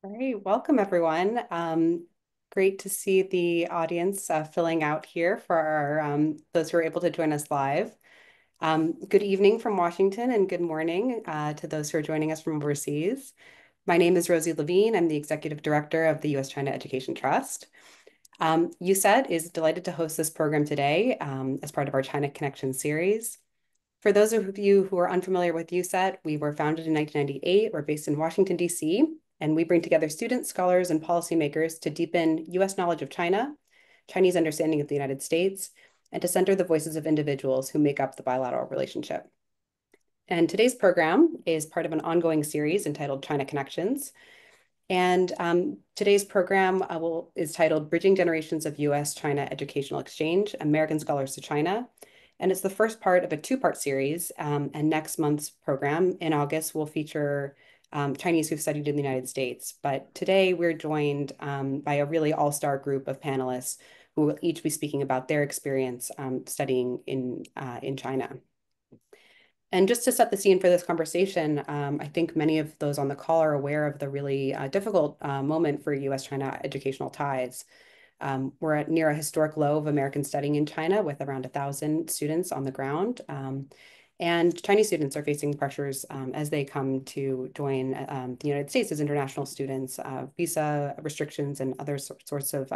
All right, welcome everyone. Great to see the audience filling out here for our those who are able to join us live. Good evening from Washington and good morning to those who are joining us from overseas. My name is Rosie Levine. I'm the Executive Director of the U.S.-China Education Trust. USCET is delighted to host this program today as part of our China Connection series. For those of you who are unfamiliar with USCET, we were founded in 1998. We're based in Washington, D.C., and we bring together students, scholars, and policymakers to deepen U.S. knowledge of China, Chinese understanding of the United States, and to center the voices of individuals who make up the bilateral relationship. And today's program is part of an ongoing series entitled China Connections. And today's program is titled Bridging Generations of U.S.-China Educational Exchange, American Scholars to China. And it's the first part of a two-part series. And next month's program in August will feature Chinese who've studied in the United States. But today we're joined by a really all-star group of panelists who will each be speaking about their experience studying in China. And just to set the scene for this conversation, I think many of those on the call are aware of the really difficult moment for U.S.-China educational ties. We're at near a historic low of American studying in China with around 1,000 students on the ground. And Chinese students are facing pressures as they come to join the United States as international students. Visa restrictions and other sorts of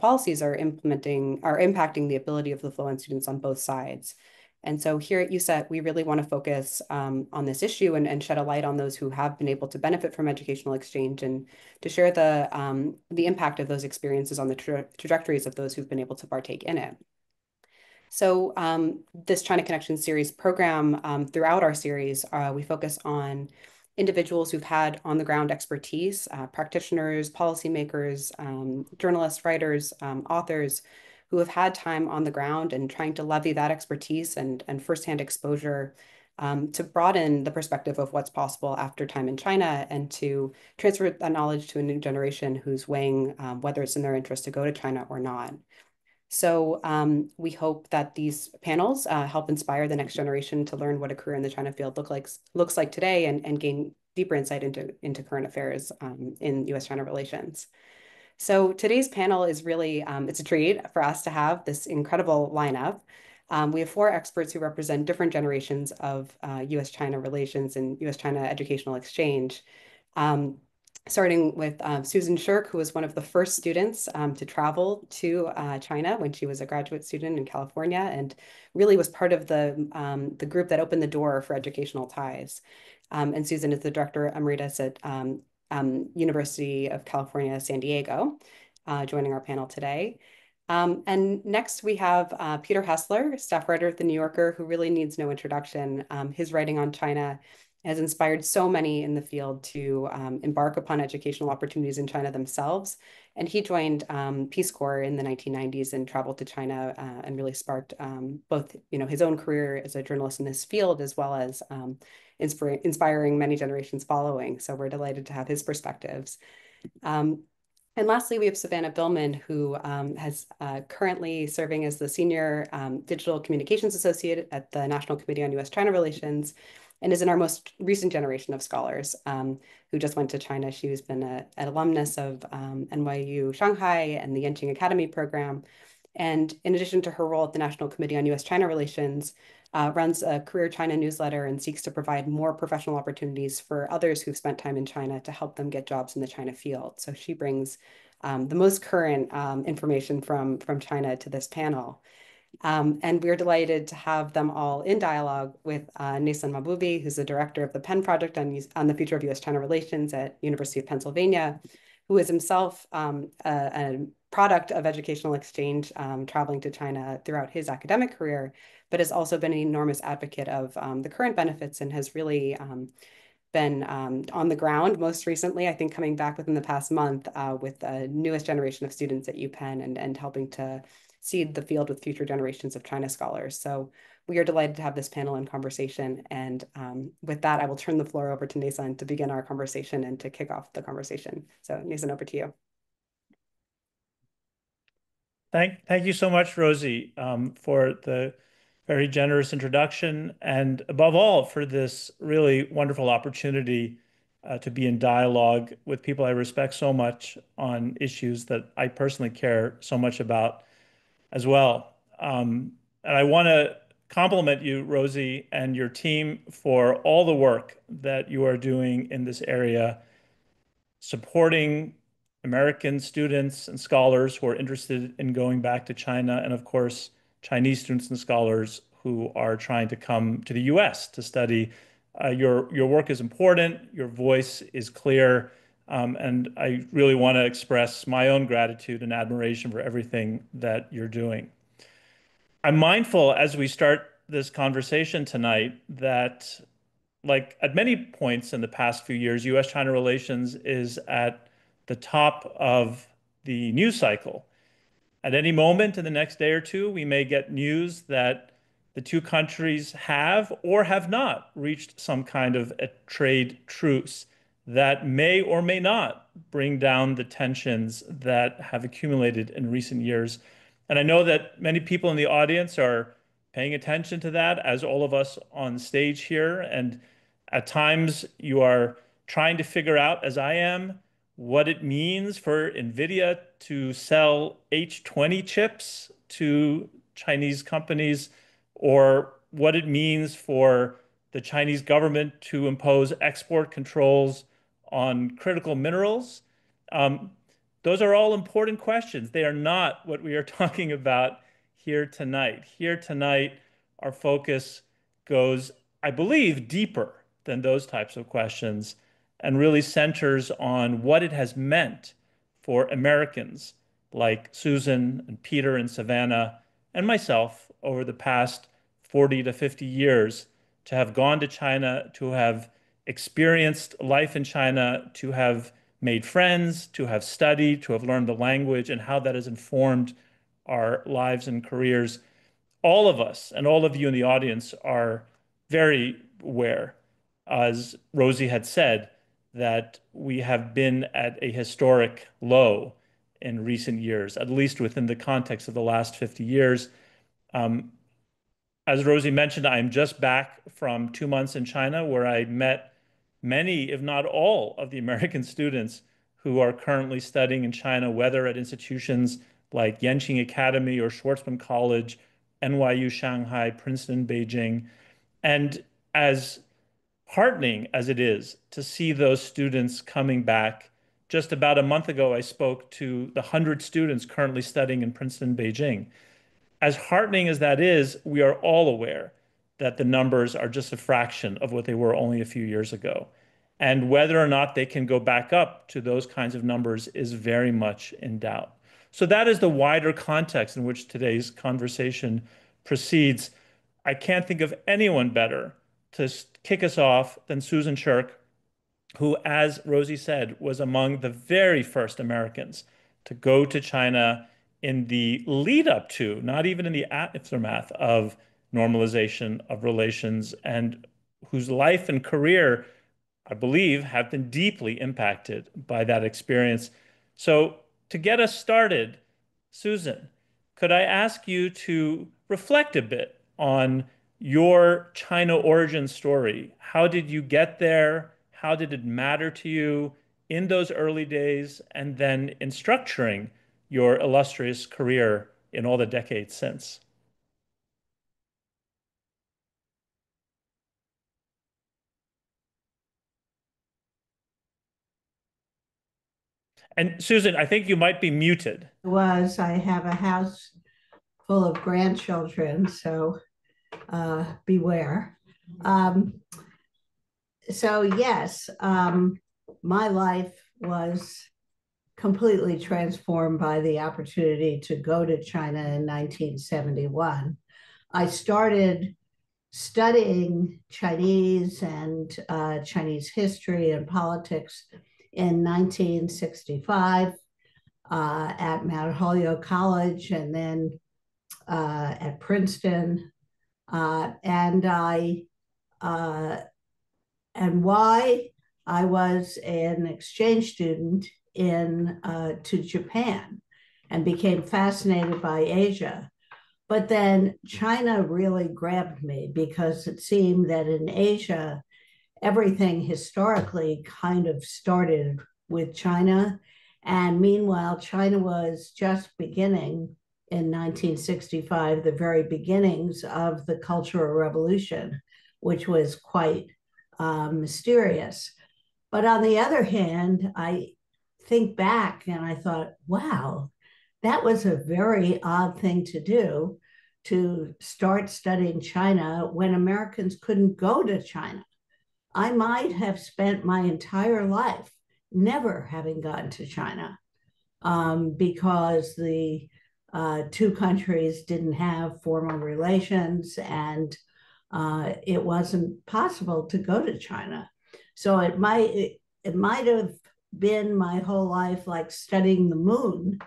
policies are impacting the ability of the flow in students on both sides. And so here at USCET, we really want to focus on this issue and shed a light on those who have been able to benefit from educational exchange and to share the impact of those experiences on the trajectories of those who've been able to partake in it. So this China Connection series program, throughout our series, we focus on individuals who've had on-the-ground expertise, practitioners, policymakers, journalists, writers, authors, who have had time on the ground and trying to levy that expertise and firsthand exposure to broaden the perspective of what's possible after time in China and to transfer that knowledge to a new generation who's weighing whether it's in their interest to go to China or not. So we hope that these panels help inspire the next generation to learn what a career in the China field looks like today and gain deeper insight into current affairs in U.S.-China relations. So today's panel is really, it's a treat for us to have this incredible lineup. We have four experts who represent different generations of U.S.-China relations and U.S.-China educational exchange. Starting with Susan Shirk, who was one of the first students to travel to China when she was a graduate student in California and really was part of the group that opened the door for educational ties. And Susan is the director emeritus at University of California, San Diego, joining our panel today. And next we have Peter Hessler, staff writer at The New Yorker, who really needs no introduction. His writing on China has inspired so many in the field to embark upon educational opportunities in China themselves. And he joined Peace Corps in the 1990s and traveled to China and really sparked both, his own career as a journalist in this field, as well as inspiring many generations following. So we're delighted to have his perspectives. And lastly, we have Savannah Billman, who has currently serving as the Senior Digital Communications Associate at the National Committee on U.S.-China Relations, and is in our most recent generation of scholars who just went to China. She's been an alumnus of NYU Shanghai and the Yenching Academy program. And in addition to her role at the National Committee on U.S.-China Relations, runs a Career China newsletter and seeks to provide more professional opportunities for others who've spent time in China to help them get jobs in the China field. So she brings the most current information from China to this panel. And we're delighted to have them all in dialogue with Neysun Mahboubi, who's the director of the Penn Project on the future of U.S.-China relations at University of Pennsylvania, who is himself a product of educational exchange, traveling to China throughout his academic career, but has also been an enormous advocate of the current benefits and has really been on the ground most recently, I think coming back within the past month with the newest generation of students at UPenn and helping to seed the field with future generations of China scholars. So we are delighted to have this panel and conversation. And with that, I will turn the floor over to Neysun to begin our conversation and to kick off the conversation. So Neysun, over to you. Thank you so much, Rosie, for the very generous introduction and above all for this really wonderful opportunity to be in dialogue with people I respect so much on issues that I personally care so much about as well. And I want to compliment you, Rosie, and your team for all the work that you are doing in this area, supporting American students and scholars who are interested in going back to China, and of course, Chinese students and scholars who are trying to come to the US to study. Your work is important, your voice is clear, and I really want to express my own gratitude and admiration for everything that you're doing. I'm mindful as we start this conversation tonight that, like at many points in the past few years, US-China relations is at the top of the news cycle. At any moment in the next day or two, we may get news that the two countries have or have not reached some kind of a trade truce that may or may not bring down the tensions that have accumulated in recent years. And I know that many people in the audience are paying attention to that, as all of us on stage here. And at times you are trying to figure out, as I am, what it means for NVIDIA to sell H20 chips to Chinese companies, or what it means for the Chinese government to impose export controls on critical minerals. Um, those are all important questions. They are not what we are talking about here tonight. Here tonight, our focus goes, I believe, deeper than those types of questions and really centers on what it has meant for Americans like Susan and Peter and Savannah and myself over the past 40 to 50 years to have gone to China, to have experienced life in China, to have made friends, to have studied, to have learned the language, and how that has informed our lives and careers. All of us and all of you in the audience are very aware, as Rosie had said, that we have been at a historic low in recent years, at least within the context of the last 50 years. Um, as Rosie mentioned, I'm just back from 2 months in China where I met many, if not all, of the American students who are currently studying in China, whether at institutions like Yenqing Academy or Schwarzman College, NYU Shanghai, Princeton, Beijing. And as heartening as it is to see those students coming back, just about a month ago, I spoke to the 100 students currently studying in Princeton, Beijing. As heartening as that is, we are all aware that the numbers are just a fraction of what they were only a few years ago. And whether or not they can go back up to those kinds of numbers is very much in doubt. So that is the wider context in which today's conversation proceeds. I can't think of anyone better to kick us off than Susan Shirk, who, as Rosie said, was among the very first Americans to go to China in the lead up to, not even in the aftermath of normalization of relations, and whose life and career, I believe, have been deeply impacted by that experience. So, to get us started, Susan, could I ask you to reflect a bit on your China origin story? How did you get there? How did it matter to you in those early days, and then in structuring your illustrious career in all the decades since? And Susan, I think you might be muted. I have a house full of grandchildren, so beware. Um, so yes, my life was completely transformed by the opportunity to go to China in 1971. I started studying Chinese and Chinese history and politics in 1965 at Mount Holyoke College and then at Princeton. And I and why I was an exchange student in to Japan and became fascinated by Asia. But then China really grabbed me because it seemed that in Asia, everything historically kind of started with China. And meanwhile, China was just beginning in 1965, the very beginnings of the Cultural Revolution, which was quite mysterious. But on the other hand, I think back and I thought, wow, that was a very odd thing to do, to start studying China when Americans couldn't go to China. I might have spent my entire life never having gotten to China, because the two countries didn't have formal relations, and it wasn't possible to go to China. So it might have been my whole life like studying the moon,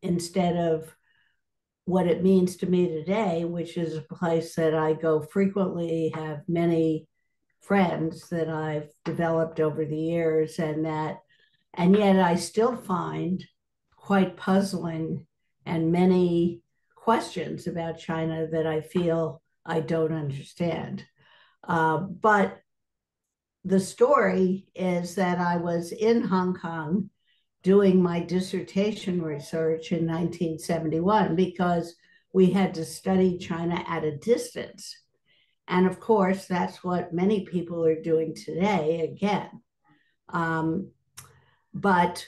instead of what it means to me today, which is a place that I go frequently, have many friends that I've developed over the years, and yet I still find quite puzzling and many questions about China that I feel I don't understand. But the story is that I was in Hong Kong doing my dissertation research in 1971 because we had to study China at a distance. And of course, that's what many people are doing today again. Um, but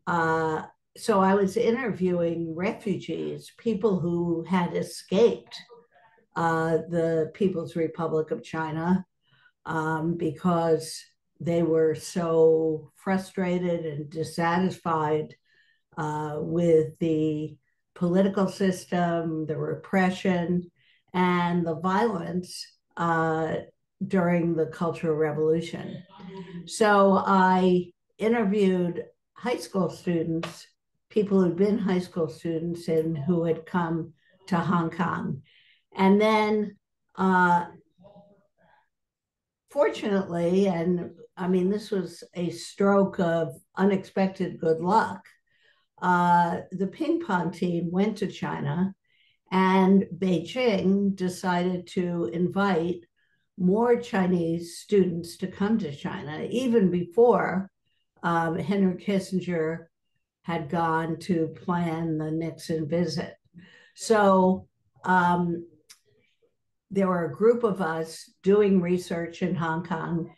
so I was interviewing refugees, people who had escaped the People's Republic of China, because they were so frustrated and dissatisfied with the political system, the repression, and the violence during the Cultural Revolution. So I interviewed high school students, people who'd been high school students and who had come to Hong Kong. And then, fortunately, and I mean, this was a stroke of unexpected good luck, the ping pong team went to China, and Beijing decided to invite more Chinese students to come to China, even before Henry Kissinger had gone to plan the Nixon visit. So there were a group of us doing research in Hong Kong.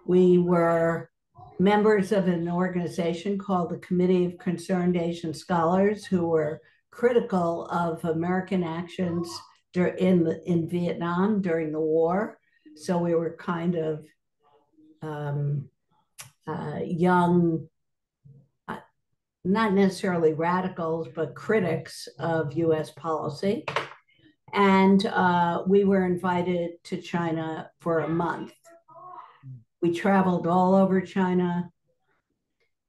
We were members of an organization called the Committee of Concerned Asian Scholars, who were critical of American actions in Vietnam during the war. So we were kind of young, not necessarily radicals, but critics of US policy. And we were invited to China for a month. We traveled all over China,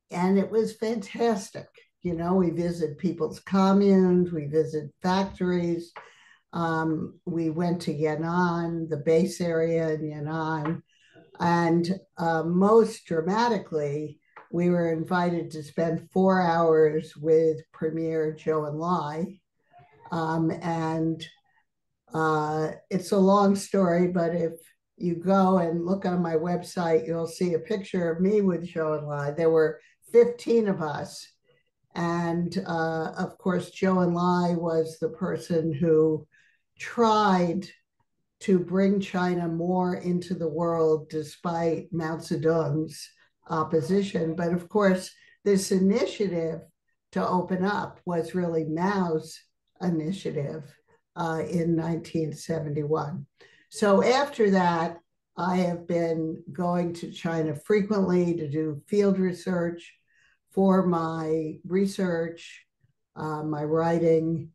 and it was fantastic. You know, we visited people's communes, we visited factories, we went to Yan'an, the base area in Yan'an, and most dramatically, we were invited to spend 4 hours with Premier Zhou Enlai. And it's a long story, but if you go and look on my website, you'll see a picture of me with Zhou Enlai. There were 15 of us. And of course, Zhou Enlai was the person who tried to bring China more into the world despite Mao Zedong's opposition. But of course, this initiative to open up was really Mao's initiative in 1971. So after that, I have been going to China frequently to do field research for my research, my writing,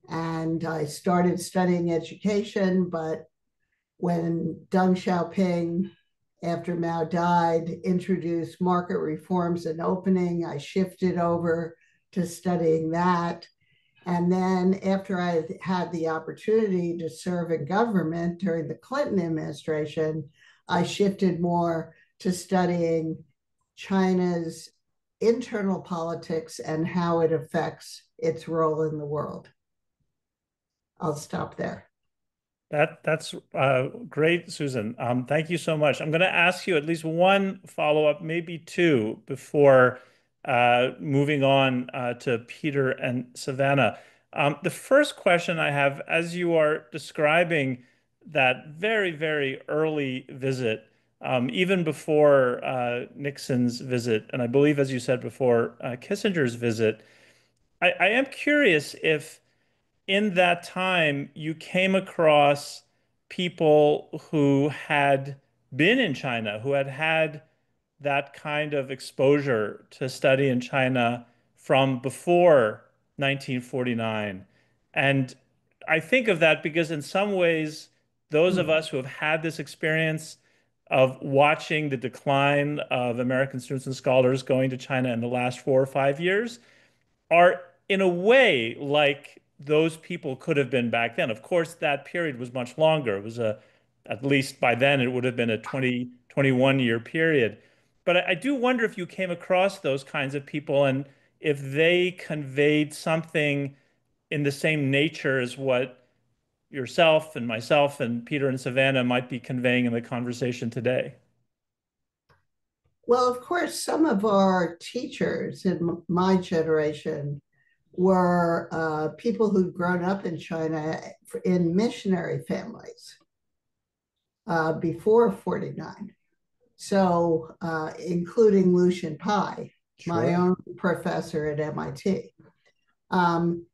and I started studying education, but when Deng Xiaoping, after Mao died, introduced market reforms and opening, I shifted over to studying that. And then after I had the opportunity to serve in government during the Clinton administration, I shifted more to studying China's internal politics and how it affects its role in the world. I'll stop there. That's great, Susan. Thank you so much. I'm going to ask you at least one follow-up, maybe two, before moving on to Peter and Savannah. The first question I have, as you are describing that very, very early visit, even before Nixon's visit, and I believe, as you said before, Kissinger's visit, I am curious if in that time you came across people who had been in China, who had had that kind of exposure to study in China from before 1949. And I think of that because in some ways, those of us who have had this experience of watching the decline of American students and scholars going to China in the last 4 or 5 years are in a way like those people could have been back then. Of course, that period was much longer. It was at least by then, it would have been a 20, 21-year period. But I do wonder if you came across those kinds of people and if they conveyed something in the same nature as what yourself and myself and Peter and Savannah might be conveying in the conversation today. Well, of course, some of our teachers in my generation were people who'd grown up in China in missionary families before 49. So, including Lucian Pai, my Sure. own professor at MIT. Um,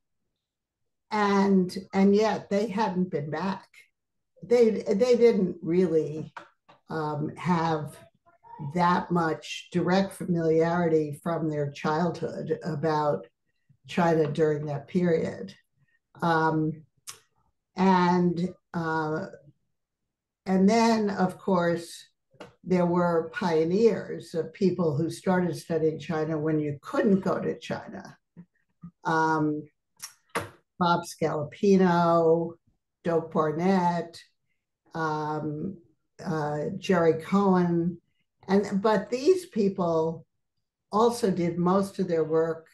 and yet they hadn't been back. They didn't really have that much direct familiarity from their childhood about China during that period. Um, and uh, and then, of course, there were pioneers of people who started studying China when you couldn't go to China. Um, Bob Scalapino, Doak Barnett, um, Jerry Cohen, but these people also did most of their work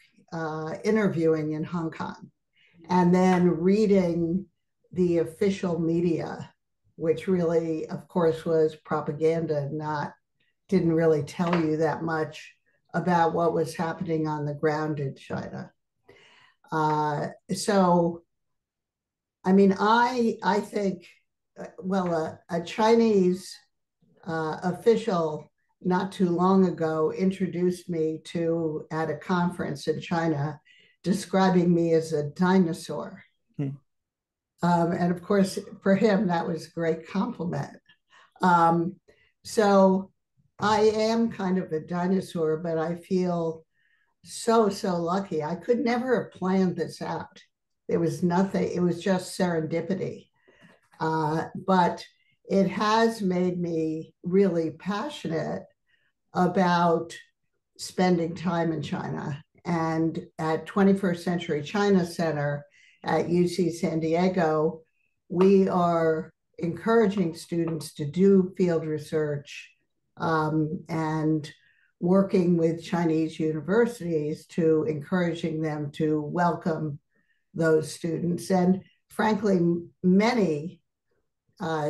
interviewing in Hong Kong and then reading the official media, which really, of course, was propaganda, didn't really tell you that much about what was happening on the ground in China. So, I mean, I think, well, a Chinese official not too long ago introduced me to at a conference in China, describing me as a dinosaur. Hmm. And of course, for him, that was a great compliment. Um, so I am kind of a dinosaur, but I feel so lucky. I could never have planned this out. There was nothing, it was just serendipity. But it has made me really passionate about spending time in China. And at 21st Century China Center at UC San Diego, we are encouraging students to do field research and working with Chinese universities to encouraging them to welcome those students. And frankly, many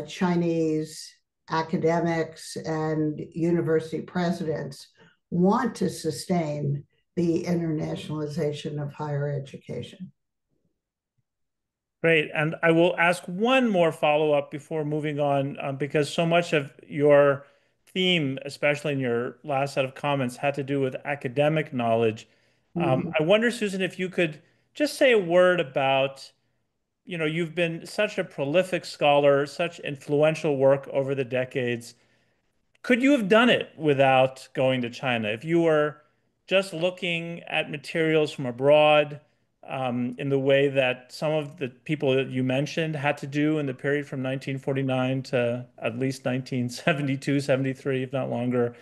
Chinese academics and university presidents want to sustain the internationalization of higher education. Great. And I will ask one more follow-up before moving on, because so much of your theme, especially in your last set of comments, had to do with academic knowledge. Mm-hmm. I wonder, Susan, if you could just say a word about, you've been such a prolific scholar, such influential work over the decades. Could you have done it without going to China? If you were just looking at materials from abroad, in the way that some of the people that you mentioned had to do in the period from 1949 to at least 1972, 73, if not longer,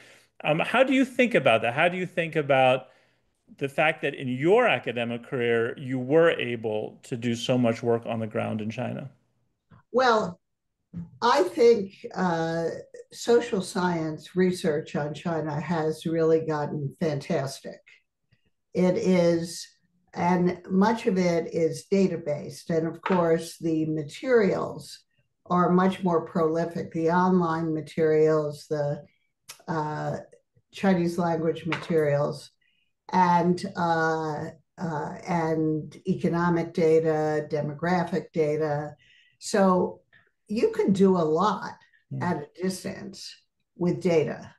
how do you think about that? How do you think about the fact that in your academic career, you were able to do so much work on the ground in China? Well, I think social science research on China has really gotten fantastic. It is, and much of it is data based. And of course, the materials are much more prolific. The online materials, the uh, Chinese language materials, and economic data, demographic data. So you can do a lot at a distance with data.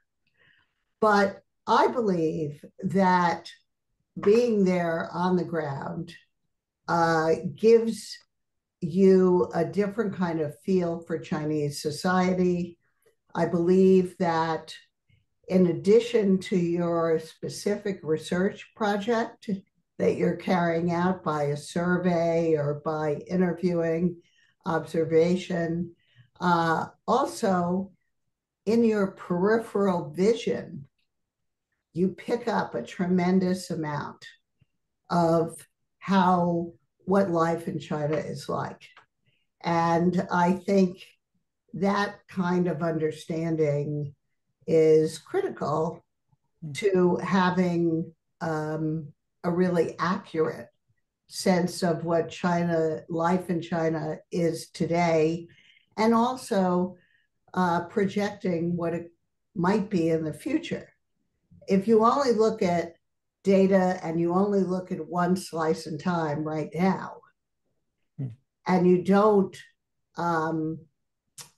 But I believe that being there on the ground gives you a different kind of feel for Chinese society. I believe that in addition to your specific research project that you're carrying out by a survey or by interviewing, observation, also in your peripheral vision, you pick up a tremendous amount of what life in China is like. And I think that kind of understanding is critical to having a really accurate sense of what life in China is today, and also projecting what it might be in the future. If you only look at data and you only look at one slice in time right now, and you don't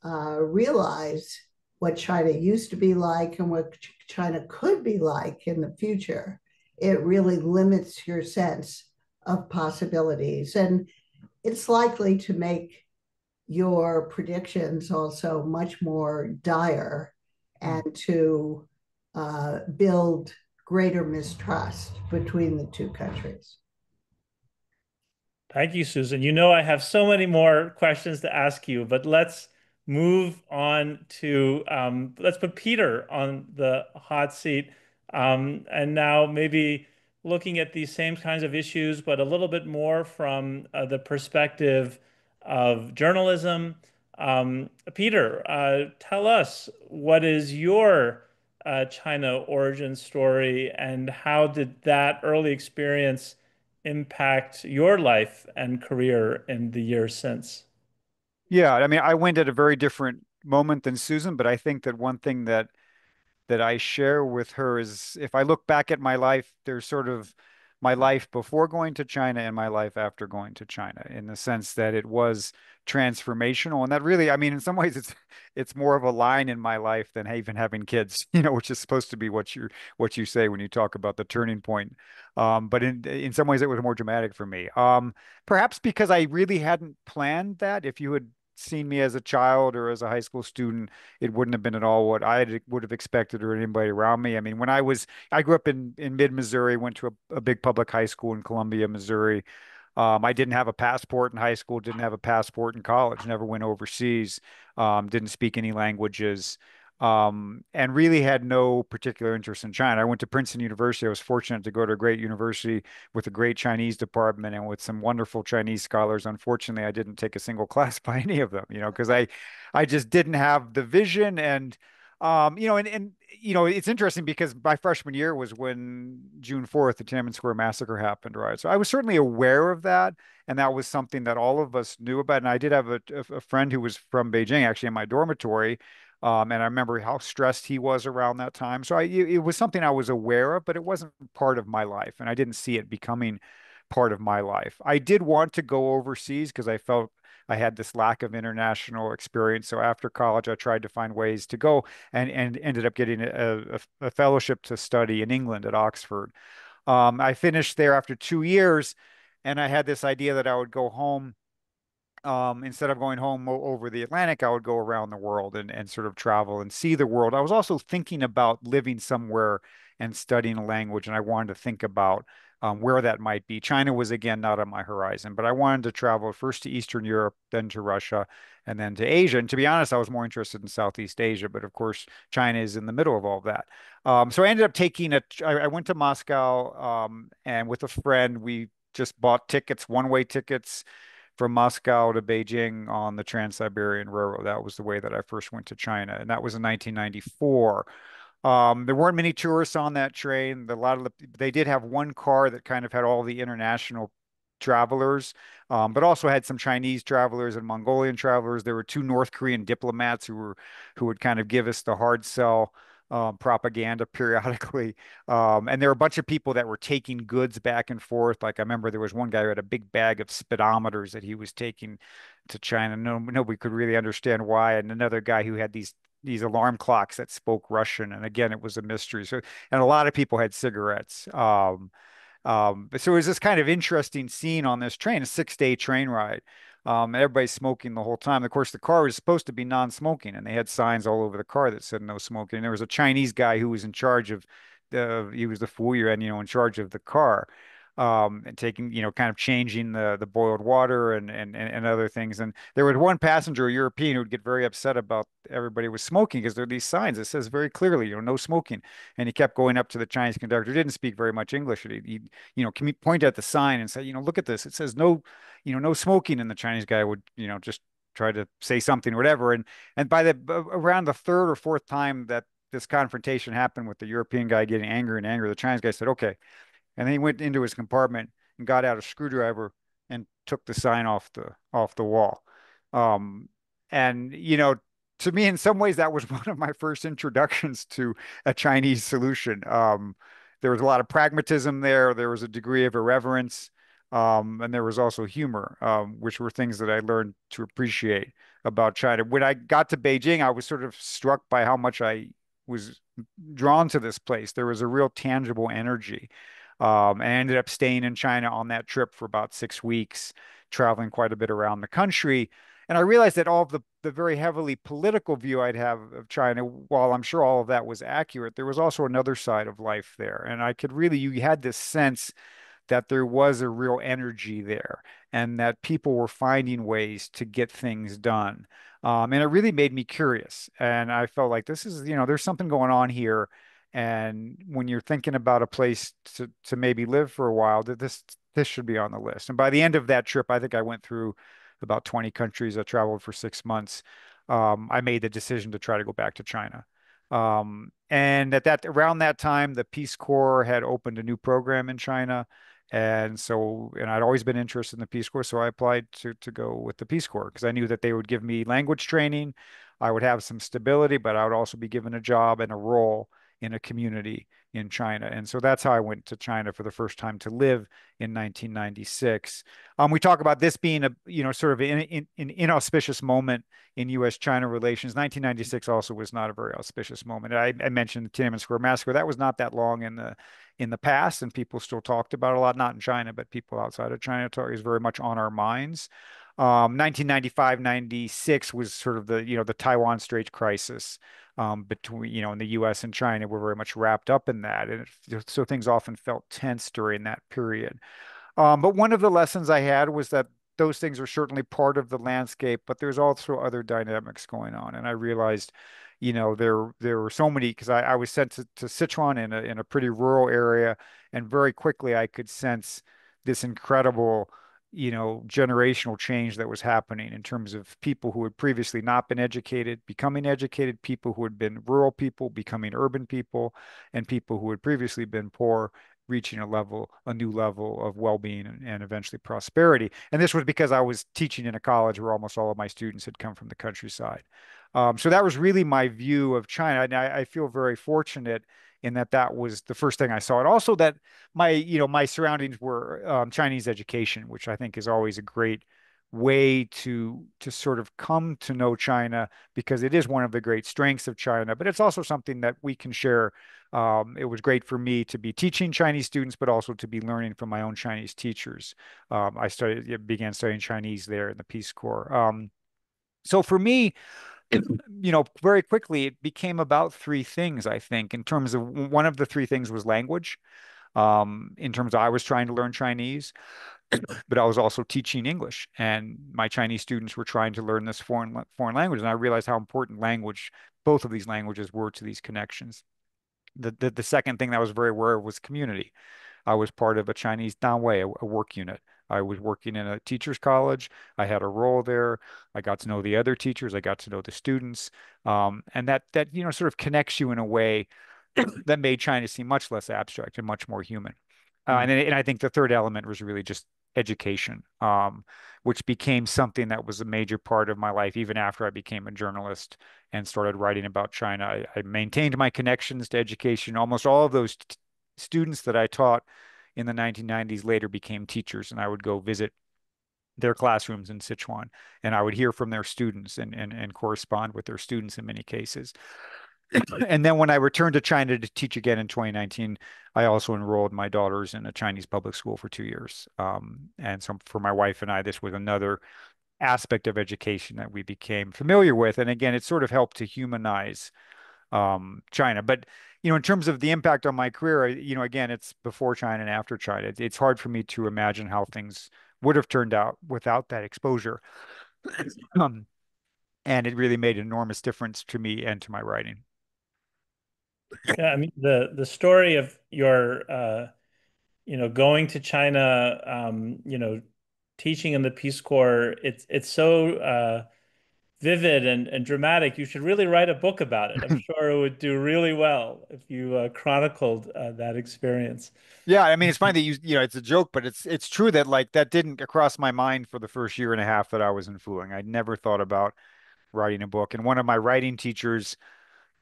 realize what China used to be like and what China could be like in the future, it really limits your sense of possibilities. And it's likely to make your predictions also much more dire and to build greater mistrust between the two countries. Thank you, Susan. You know, I have so many more questions to ask you, but let's move on to let's put Peter on the hot seat. And now maybe looking at these same kinds of issues, but a little bit more from the perspective of journalism. Peter, tell us, what is your China origin story, and how did that early experience impact your life and career in the years since? Yeah, I mean, I went at a very different moment than Susan, but I think that one thing that I share with her is if I look back at my life, there's sort of my life before going to China and my life after going to China, in the sense that it was transformational. And that really, I mean, in some ways it's more of a line in my life than even having kids, which is supposed to be what you say when you talk about the turning point. But in some ways it was more dramatic for me. Perhaps because I really hadn't planned that. If you had seen me as a child or as a high school student, it wouldn't have been at all what would have expected or anybody around me. I mean, I grew up in mid-Missouri, went to a big public high school in Columbia, Missouri. I didn't have a passport in high school, didn't have a passport in college, never went overseas, didn't speak any languages, and really had no particular interest in China. I went to Princeton University. I was fortunate to go to a great university with a great Chinese department and with some wonderful Chinese scholars. Unfortunately, I didn't take a single class by any of them, because I just didn't have the vision. And it's interesting because my freshman year was when June 4th, the Tiananmen Square massacre happened, right? So I was certainly aware of that, and that was something that all of us knew about. And I did have a friend who was from Beijing, actually, in my dormitory. And I remember how stressed he was around that time. So it was something I was aware of, but it wasn't part of my life, and I didn't see it becoming part of my life. I did want to go overseas because I felt I had this lack of international experience. So after college, I tried to find ways to go, and ended up getting a fellowship to study in England at Oxford. I finished there after 2 years, and I had this idea that I would go home. Instead of going home over the Atlantic, I would go around the world and sort of travel and see the world. I was also thinking about living somewhere and studying a language, and I wanted to think about where that might be. China was, again, not on my horizon, but I wanted to travel first to Eastern Europe, then to Russia, and then to Asia. And to be honest, I was more interested in Southeast Asia, but of course, China is in the middle of all of that. So I ended up I went to Moscow, and with a friend, we just bought tickets, one-way tickets from Moscow to Beijing on the Trans-Siberian Railroad. That was the way that I first went to China, and that was in 1994. There weren't many tourists on that train. They did have one car that kind of had all the international travelers, but also had some Chinese travelers and Mongolian travelers. There were two North Korean diplomats who would kind of give us the hard sell propaganda periodically. And there were a bunch of people that were taking goods back and forth. Like I remember there was one guy who had a big bag of speedometers that he was taking to China. Nobody could really understand why. And another guy who had these alarm clocks that spoke Russian. And again, it was a mystery. So, and a lot of people had cigarettes. So it was this kind of interesting scene on this train, a 6-day train ride. Everybody's smoking the whole time. Of course, the car was supposed to be non-smoking, and they had signs all over the car that said no smoking. And there was a Chinese guy who was in charge of he was the fuyu and, in charge of the car, and taking, kind of changing the boiled water and other things. And there was one passenger, a European, who would get very upset about everybody was smoking because there are these signs that says very clearly, no smoking. And he kept going up to the Chinese conductor, didn't speak very much English. Can you point at the sign and say, look at this. It says no, no smoking. And the Chinese guy would, just try to say something or whatever. And by around the third or fourth time that this confrontation happened with the European guy getting angry and angry, the Chinese guy said, okay. And then he went into his compartment and got out a screwdriver and took the sign off the wall. Um, and to me, in some ways, that was one of my first introductions to a Chinese solution. There was a lot of pragmatism there. There was a degree of irreverence, and there was also humor, which were things that I learned to appreciate about China. When I got to Beijing, I was sort of struck by how much I was drawn to this place. There was a real tangible energy. I ended up staying in China on that trip for about 6 weeks, traveling quite a bit around the country. And I realized that all of the very heavily political view I'd have of China, while I'm sure all of that was accurate, there was also another side of life there. And you had this sense that there was a real energy there and that people were finding ways to get things done. And it really made me curious. And I felt like this is, there's something going on here. And when you're thinking about a place to maybe live for a while, that this should be on the list. And by the end of that trip, I think I went through about 20 countries. I traveled for 6 months. I made the decision to try to go back to China. And around that time, the Peace Corps had opened a new program in China. And I'd always been interested in the Peace Corps, so I applied to go with the Peace Corps because I knew that they would give me language training. I would have some stability, but I would also be given a job and a role in a community in China. And so that's how I went to China for the first time to live in 1996. We talk about this being sort of an inauspicious moment in U.S.-China relations. 1996 also was not a very auspicious moment. I mentioned the Tiananmen Square massacre. That was not that long in the past, and people still talked about it a lot, not in China, but people outside of China. It was very much on our minds. 1995, 96 was sort of the Taiwan Straits crisis between, in the US and China. We're very much wrapped up in that. And so things often felt tense during that period. But one of the lessons I had was that those things are certainly part of the landscape, but there's also other dynamics going on. And I realized, there were so many, because I was sent to Sichuan in a pretty rural area, and very quickly I could sense this incredible generational change that was happening in terms of people who had previously not been educated, becoming educated, people who had been rural people, becoming urban people, and people who had previously been poor, reaching a new level of well-being and eventually prosperity. And this was because I was teaching in a college where almost all of my students had come from the countryside. So that was really my view of China. And I feel very fortunate in that was the first thing I saw. And also that my surroundings were Chinese education, which I think is always a great way to sort of come to know China because it is one of the great strengths of China, but it's also something that we can share. It was great for me to be teaching Chinese students, but also to be learning from my own Chinese teachers. Began studying Chinese there in the Peace Corps. So for me, very quickly, it became about three things, I think, in terms of one of the three things was language. In terms of I was trying to learn Chinese, but I was also teaching English, and my Chinese students were trying to learn this foreign language. And I realized how important both of these languages were to these connections. The second thing that I was very aware of was community. I was part of a Chinese Danwei, a work unit. I was working in a teacher's college. I had a role there. I got to know the other teachers. I got to know the students. And that sort of connects you in a way that made China seem much less abstract and much more human. And I think the third element was really just education, which became something that was a major part of my life even after I became a journalist and started writing about China. I maintained my connections to education. Almost all of those students that I taught in the 1990s later became teachers, and I would go visit their classrooms in Sichuan, and I would hear from their students and correspond with their students in many cases. And then when I returned to China to teach again in 2019, I also enrolled my daughters in a Chinese public school for 2 years. And so for my wife and I, this was another aspect of education that we became familiar with. And again, it sort of helped to humanize China. But in terms of the impact on my career, again, it's before China and after China. It's hard for me to imagine how things would have turned out without that exposure. Um, and it really made an enormous difference to me and to my writing. Yeah, I mean the story of your going to China, teaching in the Peace Corps, it's so vivid and dramatic. You should really write a book about it. I'm sure it would do really well if you chronicled that experience. Yeah, I mean, it's funny that it's a joke, but it's true that like that didn't cross my mind for the first year and a half that I was in Fooling. I never thought about writing a book. And one of my writing teachers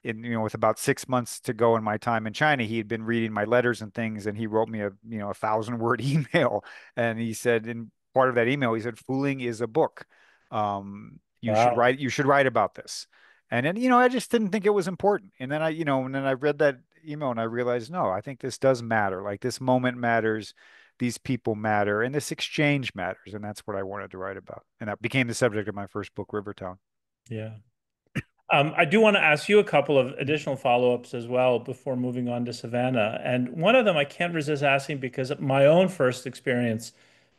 with about 6 months to go in my time in China, he had been reading my letters and things, and he wrote me a 1,000 word email, and he said in part of that email, he said, "Fooling is a book. Wow. You should write about this." And then I just didn't think it was important. And then I read that email and I realized, no, I think this does matter. Like this moment matters. These people matter, and this exchange matters, and that's what I wanted to write about. And that became the subject of my first book, Rivertown. Yeah. I do want to ask you a couple of additional follow-ups as well before moving on to Savannah. And one of them I can't resist asking because my own first experience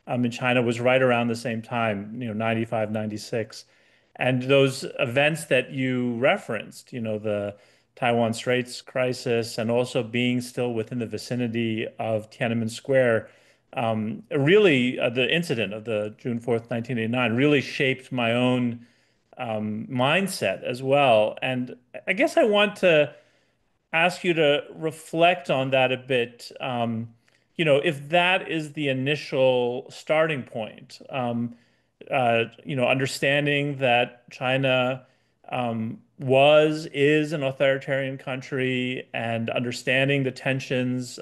in China was right around the same time, 95, 96. And those events that you referenced, the Taiwan Straits crisis and also being still within the vicinity of Tiananmen Square, really the incident of the June 4th, 1989 really shaped my own mindset as well. And I guess I want to ask you to reflect on that a bit. If that is the initial starting point, understanding that China is an authoritarian country and understanding the tensions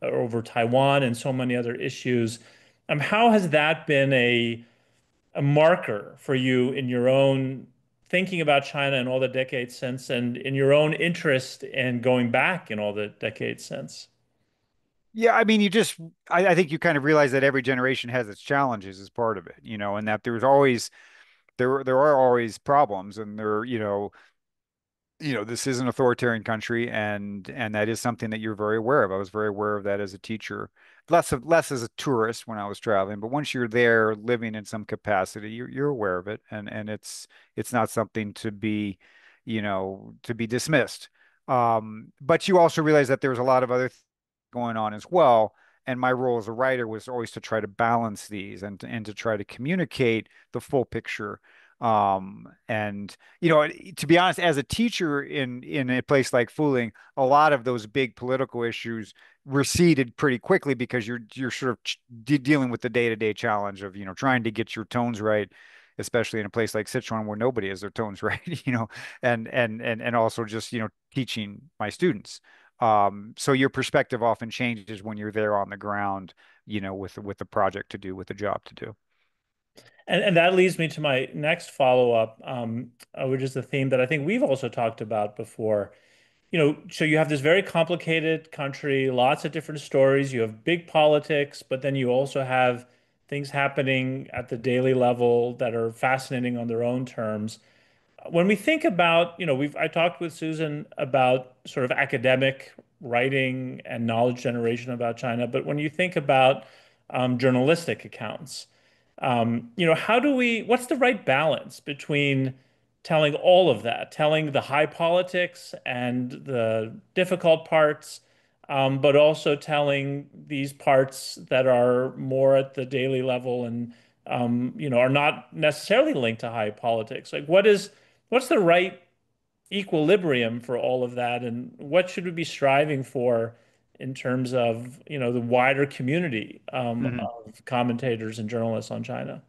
over Taiwan and so many other issues. How has that been a marker for you in your own thinking about China in all the decades since, and in your own interest in going back in all the decades since? Yeah, I mean, I think you kind of realize that every generation has its challenges as part of it, and that there are always problems, and this is an authoritarian country, and that is something that you're very aware of. I was very aware of that as a teacher, less as a tourist when I was traveling, but once you're there living in some capacity, you're aware of it, and it's not something to be dismissed. But you also realize that there's a lot of other things going on as well. And my role as a writer was always to try to balance these and to try to communicate the full picture. And to be honest, as a teacher in a place like Fooling, a lot of those big political issues receded pretty quickly because you're sort of dealing with the day-to-day challenge of trying to get your tones right, especially in a place like Sichuan where nobody has their tones right, and also just teaching my students. So your perspective often changes when you're there on the ground, with the project to do, with the job to do. And that leads me to my next follow-up, which is the theme that I think we've also talked about before. So you have this very complicated country, lots of different stories. You have big politics, but then you also have things happening at the daily level that are fascinating on their own terms. When we think about, I talked with Susan about sort of academic writing and knowledge generation about China, but when you think about journalistic accounts, what's the right balance between telling all of that, telling the high politics and the difficult parts, but also telling these parts that are more at the daily level and, are not necessarily linked to high politics? Like, what's the right equilibrium for all of that, and what should we be striving for in terms of, the wider community Mhm. of commentators and journalists on China?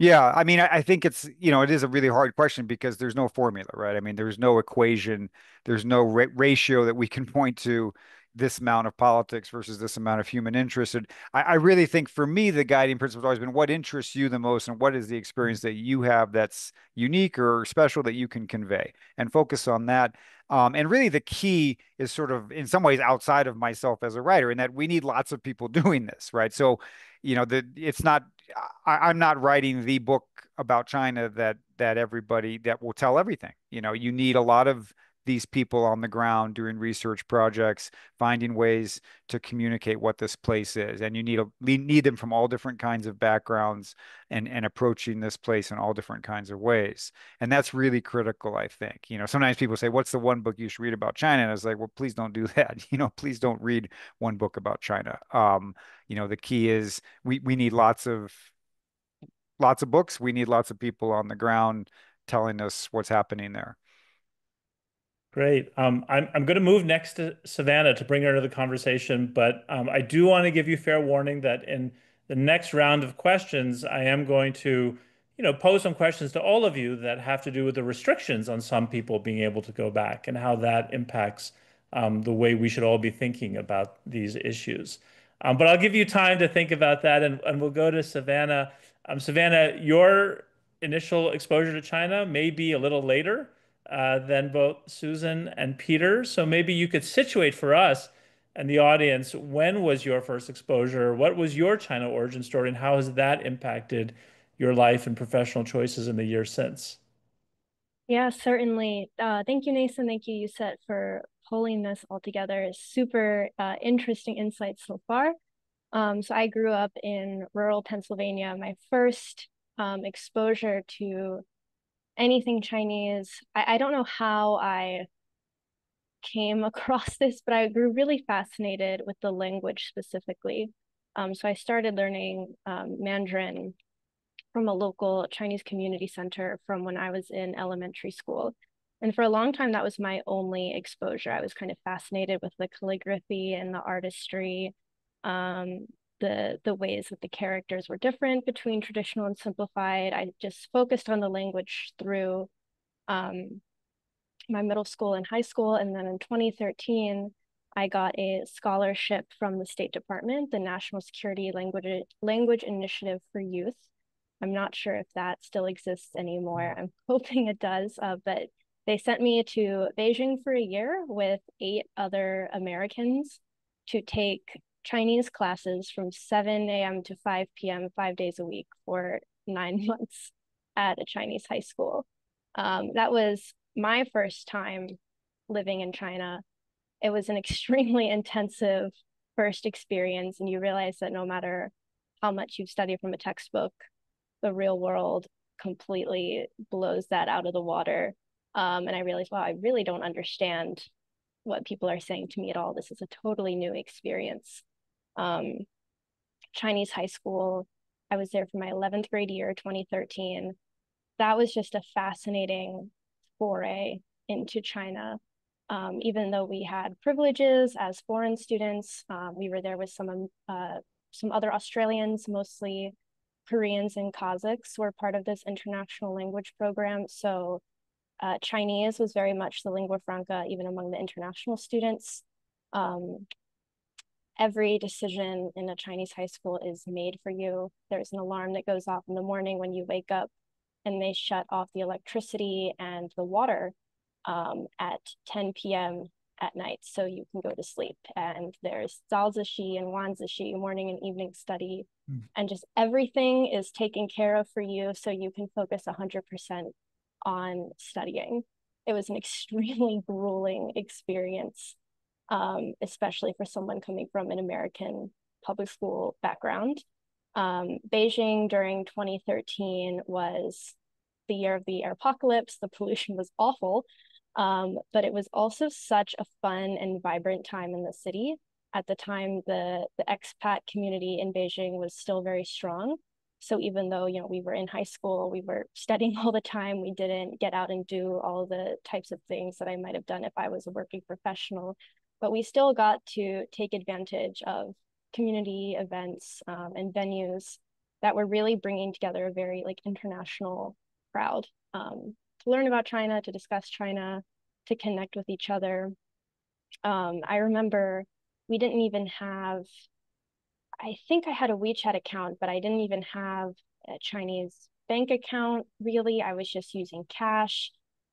Yeah, I mean, I think it's, it is a really hard question because there's no formula, right? I mean, there's no equation, there's no ratio that we can point to this amount of politics versus this amount of human interest. And I really think for me, the guiding principle has always been what interests you the most and what is the experience that you have that's unique or special that you can convey and focus on that. And really, the key is sort of in some ways outside of myself as a writer, in that we need lots of people doing this, right? So, it's not I'm not writing the book about China that everybody that will tell everything. You need a lot of these people on the ground doing research projects, finding ways to communicate what this place is. And you need them from all different kinds of backgrounds and approaching this place in all different kinds of ways. And that's really critical, I think. Sometimes people say, what's the one book you should read about China? And I was like, well, please don't do that. Please don't read one book about China. The key is we need lots of books. We need lots of people on the ground telling us what's happening there. Great. I'm going to move next to Savannah to bring her into the conversation, but I do want to give you fair warning that in the next round of questions, I am going to, pose some questions to all of you that have to do with the restrictions on some people being able to go back and how that impacts the way we should all be thinking about these issues. But I'll give you time to think about that, and we'll go to Savannah. Savannah, your initial exposure to China may be a little later than both Susan and Peter. So maybe you could situate for us and the audience, when was your first exposure? What was your China origin story, and how has that impacted your life and professional choices in the years since? Yeah, certainly. Thank you, Neysun. Thank you, USCET, for pulling this all together. It's super interesting insights so far. So I grew up in rural Pennsylvania. My first exposure to anything Chinese, I don't know how I came across this, but I grew really fascinated with the language specifically. So I started learning Mandarin from a local Chinese community center from when I was in elementary school. And for a long time, that was my only exposure. I was kind of fascinated with the calligraphy and the artistry, the ways that the characters were different between traditional and simplified. I just focused on the language through my middle school and high school. And then in 2013, I got a scholarship from the State Department, the National Security Language Initiative for Youth. I'm not sure if that still exists anymore. I'm hoping it does, but they sent me to Beijing for a year with 8 other Americans to take Chinese classes from 7 a.m. to 5 p.m., 5 days a week for 9 months at a Chinese high school. That was my first time living in China. It was an extremely intensive first experience, and you realize that no matter how much you've studied from a textbook, the real world completely blows that out of the water. And I realized, wow, I really don't understand what people are saying to me at all. This is a totally new experience. Chinese high school, I was there for my 11th grade year, 2013. That was just a fascinating foray into China. Even though we had privileges as foreign students, we were there with some other Australians, mostly Koreans and Kazakhs were part of this international language program. So Chinese was very much the lingua franca, even among the international students. Every decision in a Chinese high school is made for you. There's an alarm that goes off in the morning when you wake up, and they shut off the electricity and the water at 10 p.m. at night, so you can go to sleep. And there's Zalzishi and Wanzishi, morning and evening study, and just everything is taken care of for you so you can focus 100% on studying. It was an extremely grueling experience, especially for someone coming from an American public school background. Beijing during 2013 was the year of the air apocalypse. The pollution was awful, but it was also such a fun and vibrant time in the city. At the time, the expat community in Beijing was still very strong. So even though, we were in high school, we were studying all the time, we didn't get out and do all the types of things that I might have done if I was a working professional but we still got to take advantage of community events and venues that were really bringing together a very like international crowd to learn about China, to discuss China, to connect with each other. I remember we didn't even have, I think I had a WeChat account, but I didn't even have a Chinese bank account really. I was just using cash.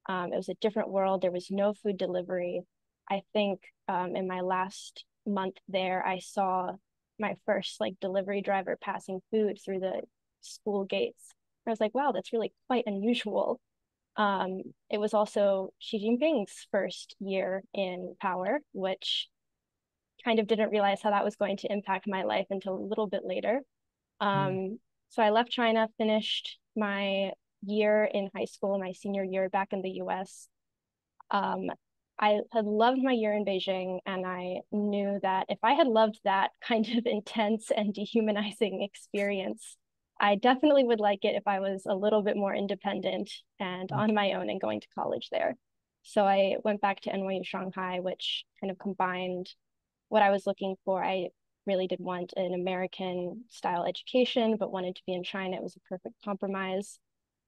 It was a different world. There was no food delivery. I think in my last month there, I saw my first like delivery driver passing food through the school gates. I was like, wow, that's really quite unusual. It was also Xi Jinping's first year in power, which kind of didn't realize how that was going to impact my life until a little bit later. So I left China, finished my year in high school, my senior year back in the US. I had loved my year in Beijing, and I knew that if I had loved that kind of intense and dehumanizing experience, I definitely would like it if I was a little bit more independent and on my own and going to college there. So I went back to NYU Shanghai, which kind of combined what I was looking for. I really did want an American style education, but wanted to be in China. It was a perfect compromise.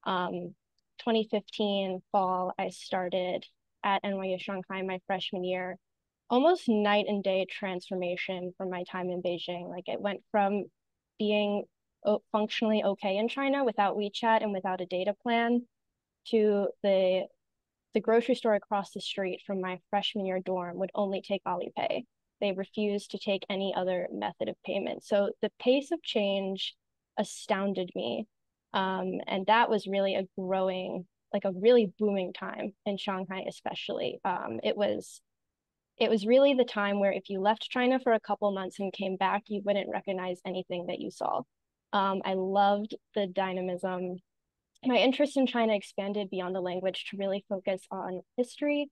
2015 fall, I started at NYU Shanghai my freshman year. Almost night and day transformation from my time in Beijing. Like it went from being functionally okay in China without WeChat and without a data plan to the grocery store across the street from my freshman year dorm would only take Alipay. They refused to take any other method of payment. So the pace of change astounded me. And that was really a growing, like a really booming time in Shanghai, especially. It was really the time where if you left China for a couple months and came back, you wouldn't recognize anything that you saw. I loved the dynamism. My interest in China expanded beyond the language to really focus on history,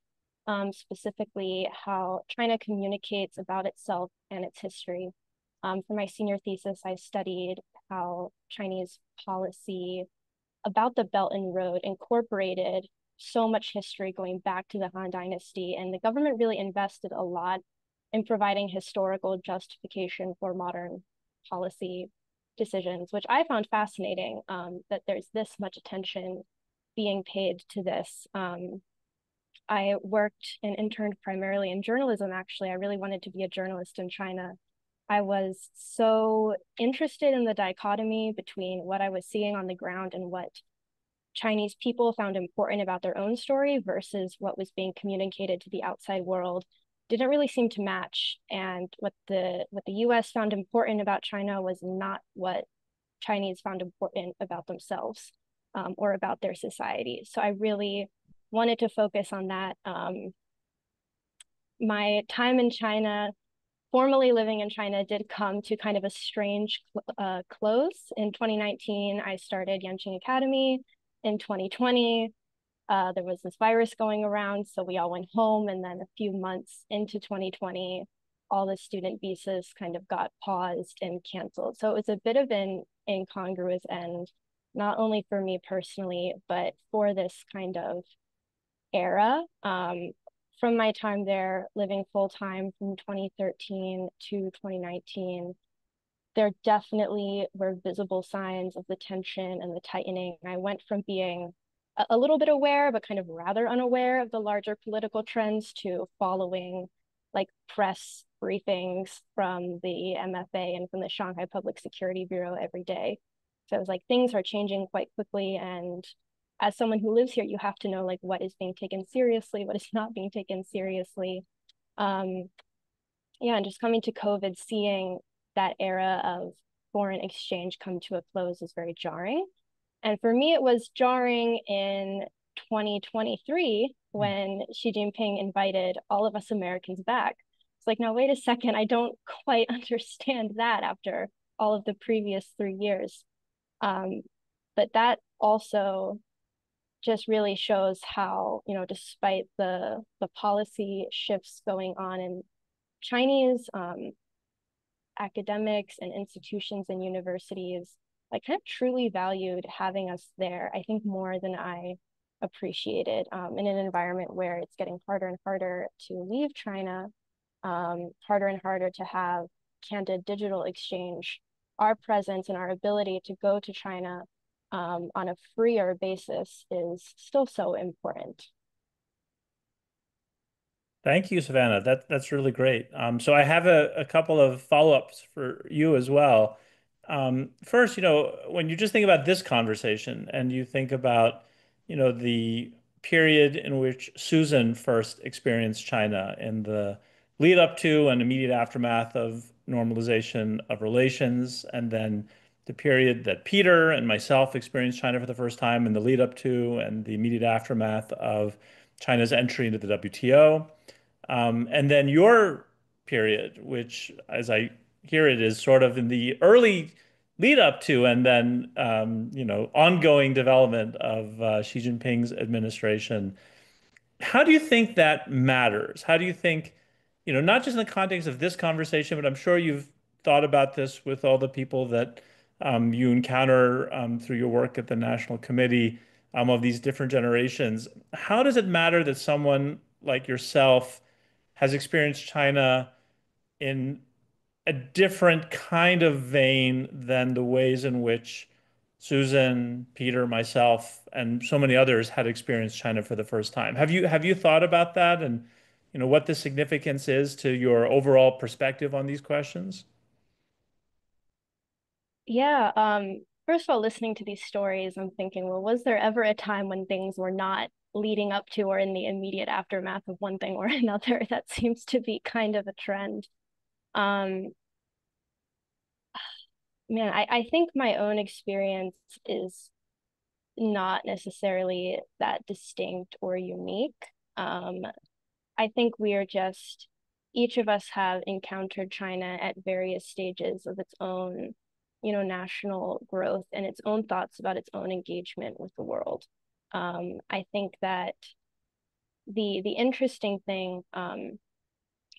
specifically how China communicates about itself and its history. For my senior thesis, I studied how Chinese policy about the Belt and Road incorporated so much history going back to the Han Dynasty, and the government really invested a lot in providing historical justification for modern policy decisions, which I found fascinating, that there's this much attention being paid to this. I worked and interned primarily in journalism, actually. I really wanted to be a journalist in China. I was so interested in the dichotomy between what I was seeing on the ground and what Chinese people found important about their own story versus what was being communicated to the outside world didn't really seem to match. And what the US found important about China was not what Chinese found important about themselves, or about their society. So I really wanted to focus on that. My time in China, formally living in China, did come to kind of a strange close. In 2019, I started Yanqing Academy. In 2020, there was this virus going around, so we all went home. And then a few months into 2020, all the student visas kind of got paused and canceled. So it was a bit of an incongruous end, not only for me personally, but for this kind of era. From my time there, living full time from 2013 to 2019, there definitely were visible signs of the tension and the tightening. I went from being a little bit aware, but kind of rather unaware of the larger political trends to following like press briefings from the MFA and from the Shanghai Public Security Bureau every day. So it was like things are changing quite quickly. And as someone who lives here, you have to know like what is being taken seriously, what is not being taken seriously. Yeah, and just coming to COVID, seeing that era of foreign exchange come to a close is very jarring. And for me, it was jarring in 2023 when Xi Jinping invited all of us Americans back. It's like, now, wait a second, I don't quite understand that after all of the previous 3 years. But that also just really shows how, you know, despite the policy shifts going on in Chinese academics and institutions and universities, like kind of truly valued having us there, I think more than I appreciated, in an environment where it's getting harder and harder to leave China. harder and harder to have candid digital exchange, our presence and our ability to go to China on a freer basis is still so important. Thank you, Savannah. That's really great. So I have a couple of follow-ups for you as well. First, when you just think about this conversation and you think about, the period in which Susan first experienced China in the lead up to and immediate aftermath of normalization of relations, and then the period that Peter and myself experienced China for the first time in the lead up to and the immediate aftermath of China's entry into the WTO. And then your period, which, as I hear it, is sort of in the early lead up to and then, ongoing development of Xi Jinping's administration. How do you think that matters? How do you think, not just in the context of this conversation, but I'm sure you've thought about this with all the people that you encounter through your work at the National Committee of these different generations. How does it matter that someone like yourself has experienced China in a different kind of vein than the ways in which Susan, Peter, myself, and so many others had experienced China for the first time? Have you thought about that and what the significance is to your overall perspective on these questions? Yeah, first of all, listening to these stories, I'm thinking, well, was there ever a time when things were not leading up to or in the immediate aftermath of one thing or another? That seems to be kind of a trend. Um, Man, I think my own experience is not necessarily that distinct or unique. I think we are just, each of us have encountered China at various stages of its own, national growth and its own thoughts about its own engagement with the world. I think that the interesting thing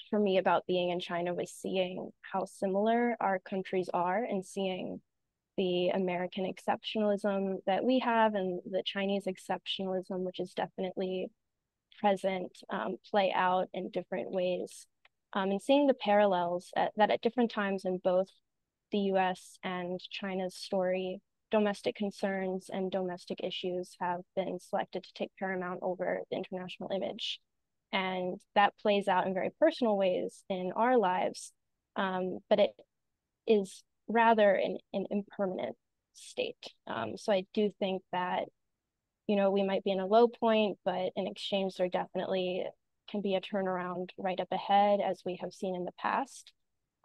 for me about being in China was seeing how similar our countries are and seeing the American exceptionalism that we have and the Chinese exceptionalism, which is definitely present, play out in different ways. And seeing the parallels that at different times in both the US and China's story, domestic concerns and domestic issues have been selected to take paramount over the international image. And that plays out in very personal ways in our lives, but it is rather an impermanent state. So I do think that, we might be in a low point, but in exchange, there definitely can be a turnaround right up ahead, as we have seen in the past.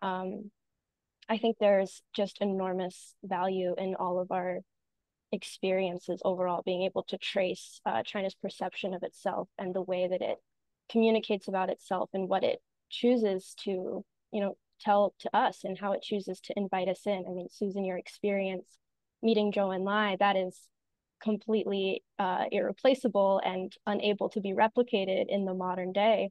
I think there's just enormous value in all of our experiences overall, being able to trace China's perception of itself and the way that it communicates about itself and what it chooses to, tell to us and how it chooses to invite us in. I mean, Susan, your experience meeting Zhou Enlai, that is completely irreplaceable and unable to be replicated in the modern day.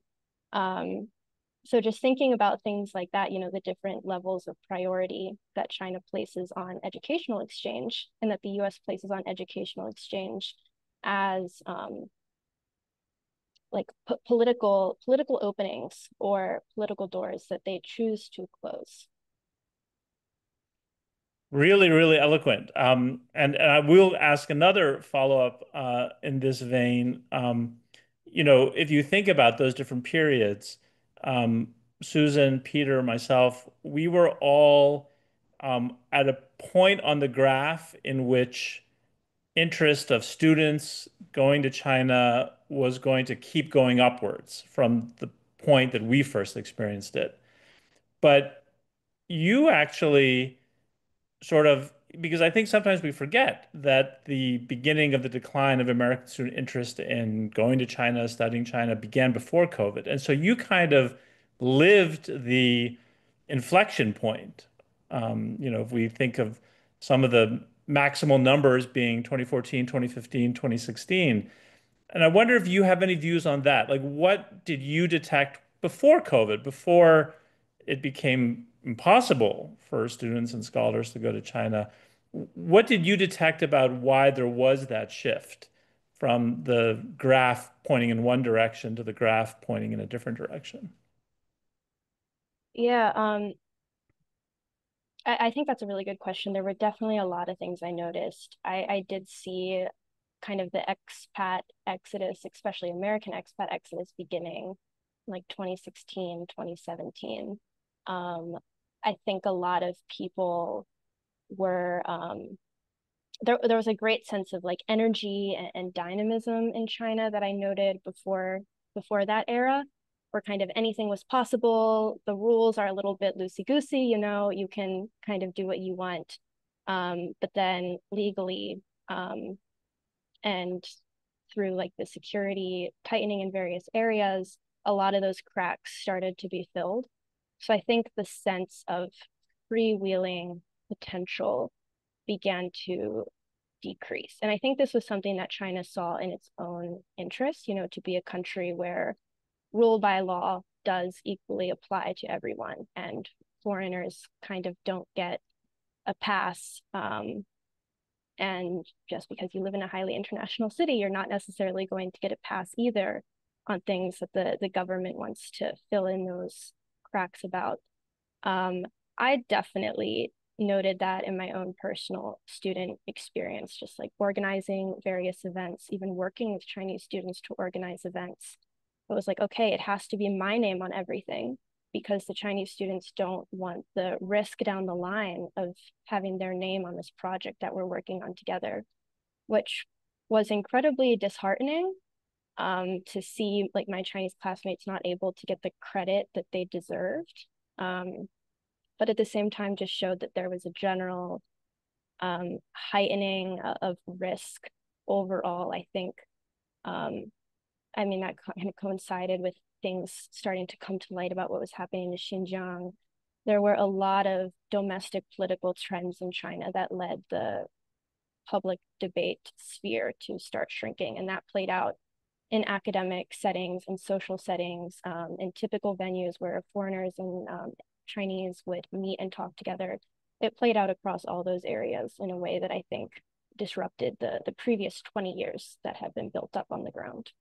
So just thinking about things like that, the different levels of priority that China places on educational exchange and that the US places on educational exchange as like political openings or political doors that they choose to close. Really, really eloquent. And I will ask another follow-up in this vein. If you think about those different periods, um, Susan, Peter, myself, we were all at a point on the graph in which interest of students going to China was going to keep going upwards from the point that we first experienced it. But you actually sort of, because I think sometimes we forget that the beginning of the decline of American student interest in going to China, studying China, began before COVID. And so you kind of lived the inflection point. If we think of some of the maximal numbers being 2014, 2015, 2016, and I wonder if you have any views on that. Like, what did you detect before COVID, before it became impossible for students and scholars to go to China? What did you detect about why there was that shift from the graph pointing in one direction to the graph pointing in a different direction? Yeah, I think that's a really good question. There were definitely a lot of things I noticed. I did see kind of the expat exodus, especially American expat exodus beginning like 2016, 2017. I think a lot of people were there was a great sense of like energy and dynamism in China that I noted before that era, where kind of anything was possible. The rules are a little bit loosey goosey, you can kind of do what you want, but then legally, and through like the security tightening in various areas, a lot of those cracks started to be filled. So I think the sense of freewheeling potential began to decrease. And I think this was something that China saw in its own interest, to be a country where rule by law does equally apply to everyone, and foreigners kind of don't get a pass. And just because you live in a highly international city, you're not necessarily going to get a pass either on things that the government wants to fill in those cracks about. I definitely noted that in my own personal student experience, just like organizing various events, even working with Chinese students to organize events. It was like, okay, it has to be my name on everything, because the Chinese students don't want the risk down the line of having their name on this project that we're working on together, which was incredibly disheartening, to see like my Chinese classmates not able to get the credit that they deserved. But at the same time, just showed that there was a general heightening of risk overall. I think, I mean, that kind of coincided with things starting to come to light about what was happening in Xinjiang. There were a lot of domestic political trends in China that led the public debate sphere to start shrinking. And that played out in academic settings and social settings, in typical venues where foreigners and Chinese would meet and talk together. It played out across all those areas in a way that I think disrupted the previous 20 years that had been built up on the ground.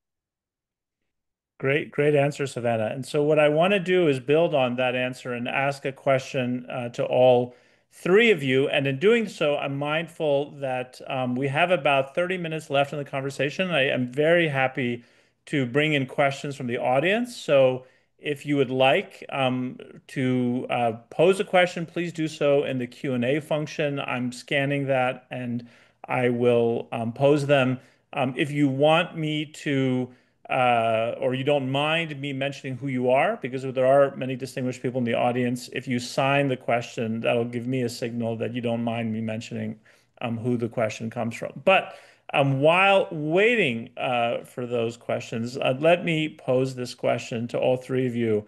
Great answer, Savannah. And so what I want to do is build on that answer and ask a question to all three of you. And in doing so, I'm mindful that we have about 30 minutes left in the conversation. I am very happy to bring in questions from the audience. So if you would like to pose a question, please do so in the Q&A function. I'm scanning that and I will pose them. If you want me to or you don't mind me mentioning who you are, because there are many distinguished people in the audience. If you sign the question, that'll give me a signal that you don't mind me mentioning who the question comes from. But while waiting for those questions, let me pose this question to all three of you,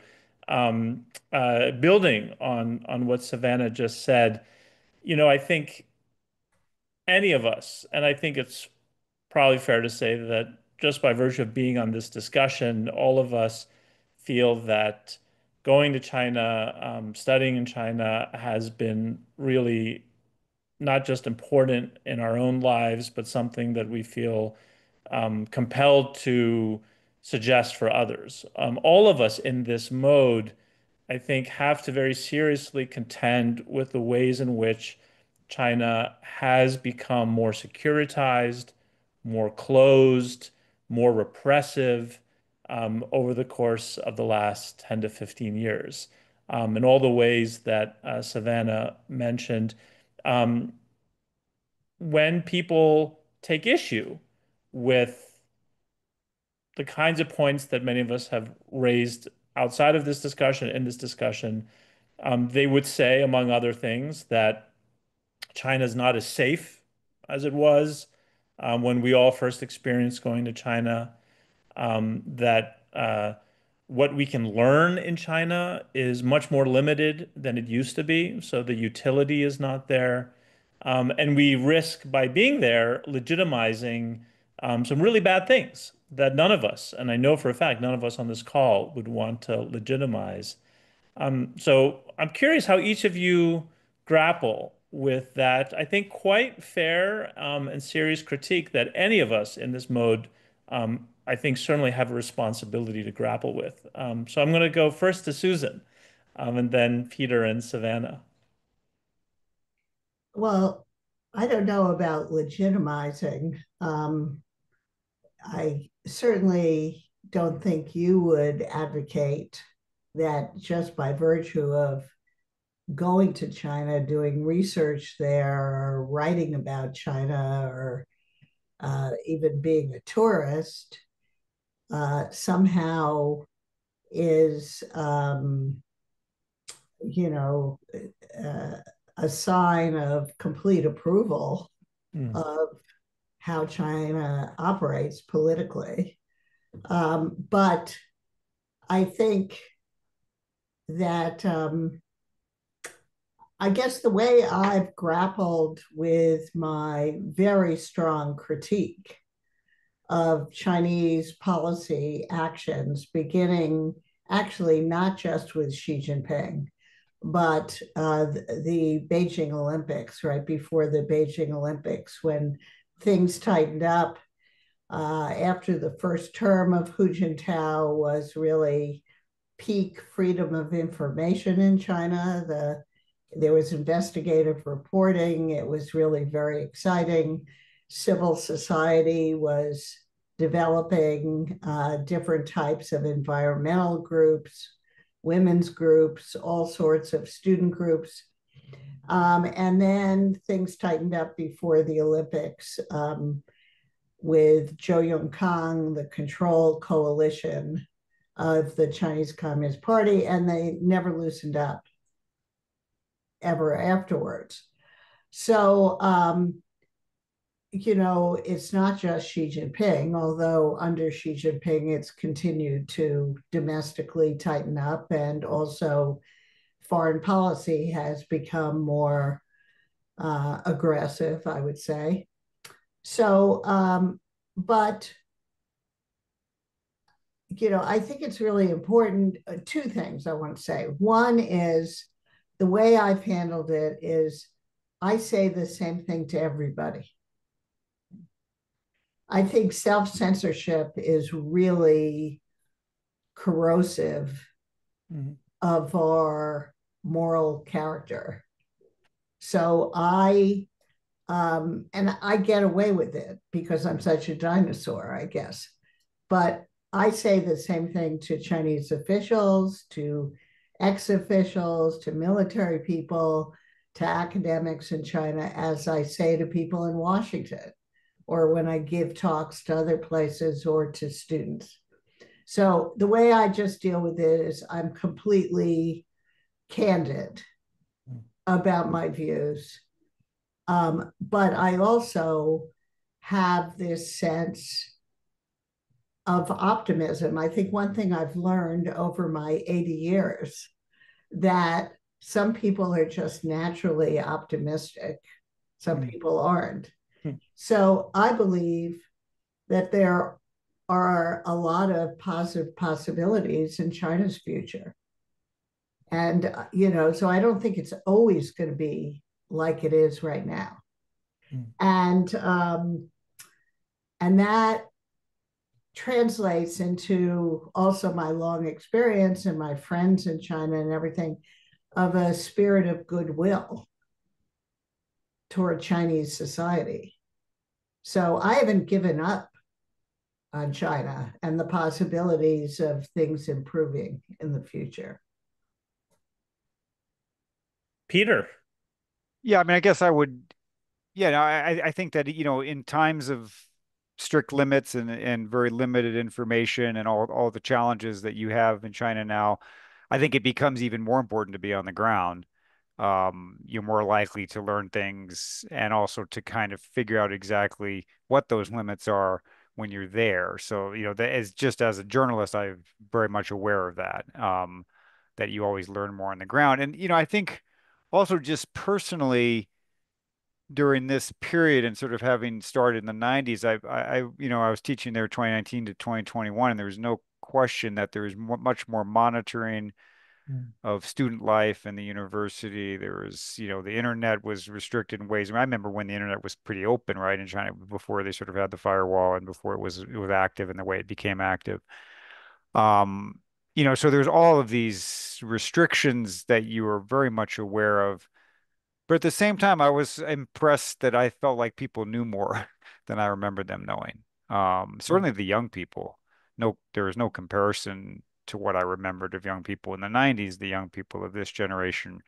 building on what Savannah just said. I think any of us, and I think it's probably fair to say that just by virtue of being on this discussion, all of us feel that going to China, studying in China has been really not just important in our own lives, but something that we feel compelled to suggest for others. All of us in this mode, I think, have to very seriously contend with the ways in which China has become more securitized, more closed, more repressive over the course of the last 10 to 15 years. In all the ways that Savannah mentioned, um, when people take issue with the kinds of points that many of us have raised outside of this discussion, in this discussion, they would say, among other things, that China is not as safe as it was when we all first experienced going to China, that what we can learn in China is much more limited than it used to be. So the utility is not there. And we risk, by being there, legitimizing some really bad things that none of us, and I know for a fact none of us on this call would want to legitimize. So I'm curious how each of you grapple with that, I think, quite fair and serious critique that any of us in this mode, I think, certainly have a responsibility to grapple with. So I'm going to go first to Susan. and then Peter and Savannah. Well, I don't know about legitimizing. I certainly don't think you would advocate that just by virtue of going to China, doing research there, or writing about China, or even being a tourist, somehow is, you know, uh, a sign of complete approval of how China operates politically. But I think that I guess the way I've grappled with my very strong critique of Chinese policy actions, beginning actually not just with Xi Jinping, but the Beijing Olympics, right before the Beijing Olympics, when things tightened up after the first term of Hu Jintao was really peak freedom of information in China. There was investigative reporting. It was really very exciting. Civil society was developing different types of environmental groups, women's groups, all sorts of student groups. And then things tightened up before the Olympics with Zhou Yongkang, the Control Coalition of the Chinese Communist Party, and they never loosened up ever afterwards. So, it's not just Xi Jinping, although under Xi Jinping, it's continued to domestically tighten up, and also foreign policy has become more aggressive, I would say. So, but I think it's really important. Two things I want to say. One is the way I've handled it is I say the same thing to everybody. I think self-censorship is really corrosive of our moral character. So and I get away with it because I'm such a dinosaur, I guess. But I say the same thing to Chinese officials, to ex-officials, to military people, to academics in China, as I say to people in Washington, or when I give talks to other places or to students. So the way I just deal with it is I'm completely candid about my views. But I also have this sense of optimism. I think one thing I've learned over my 80 years that some people are just naturally optimistic. Some people aren't. So I believe that there are a lot of positive possibilities in China's future. And, so I don't think it's always going to be like it is right now. And that translates into also my long experience and my friends in China and everything of a spirit of goodwill toward Chinese society. So I haven't given up on China and the possibilities of things improving in the future. Peter. Yeah, I mean, I guess I would, yeah, no, I think that, in times of strict limits and very limited information and all the challenges that you have in China now, I think it becomes even more important to be on the ground. You're more likely to learn things and also to kind of figure out exactly what those limits are when you're there. So, that is just as a journalist, I'm very much aware of that, that you always learn more on the ground. And, I think also just personally during this period and sort of having started in the 90s, I was teaching there 2019 to 2021, and there was no question that there was much more monitoring of student life in the university. There was, the internet was restricted in ways. I remember when the internet was pretty open, right, in China before they sort of had the firewall and before it was active in the way it became active. Um, so there's all of these restrictions that you are very much aware of. But at the same time, I was impressed that I felt like people knew more than I remember them knowing. Certainly the young people. No, there is no comparison to what I remembered of young people in the 90s. The young people of this generation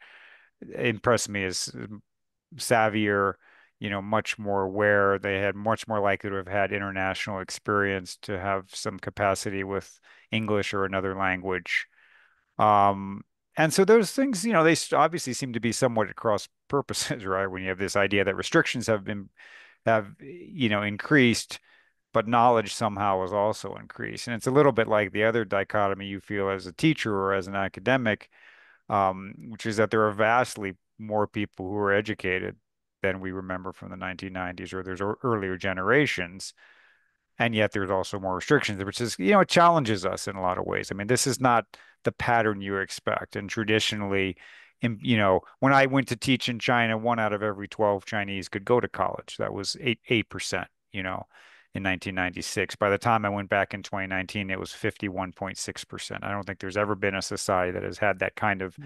impressed me as savvier, much more aware. They had much more likely to have had international experience, to have some capacity with English or another language. Um, and so those things, they obviously seem to be somewhat at cross purposes, right? When you have this idea that restrictions have increased, but knowledge somehow has also increased. And it's a little bit like the other dichotomy you feel as a teacher or as an academic, which is that there are vastly more people who are educated than we remember from the 1990s or there's earlier generations. And yet there's also more restrictions, which is, it challenges us in a lot of ways. I mean, this is not the pattern you expect. And traditionally, when I went to teach in China, 1 out of every 12 Chinese could go to college. That was 8%, in 1996. By the time I went back in 2019, it was 51.6%. I don't think there's ever been a society that has had that kind of,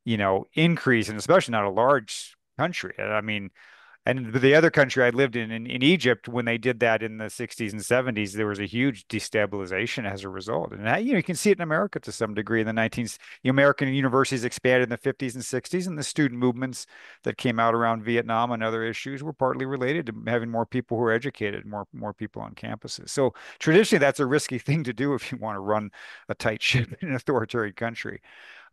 increase, and especially not a large country. I mean, and the other country I lived in Egypt, when they did that in the 60s and 70s, there was a huge destabilization as a result. And you can see it in America to some degree in the 19th. American universities expanded in the 50s and 60s, and the student movements that came out around Vietnam and other issues were partly related to having more people who are educated, more people on campuses. So traditionally, that's a risky thing to do if you want to run a tight ship in an authoritarian country.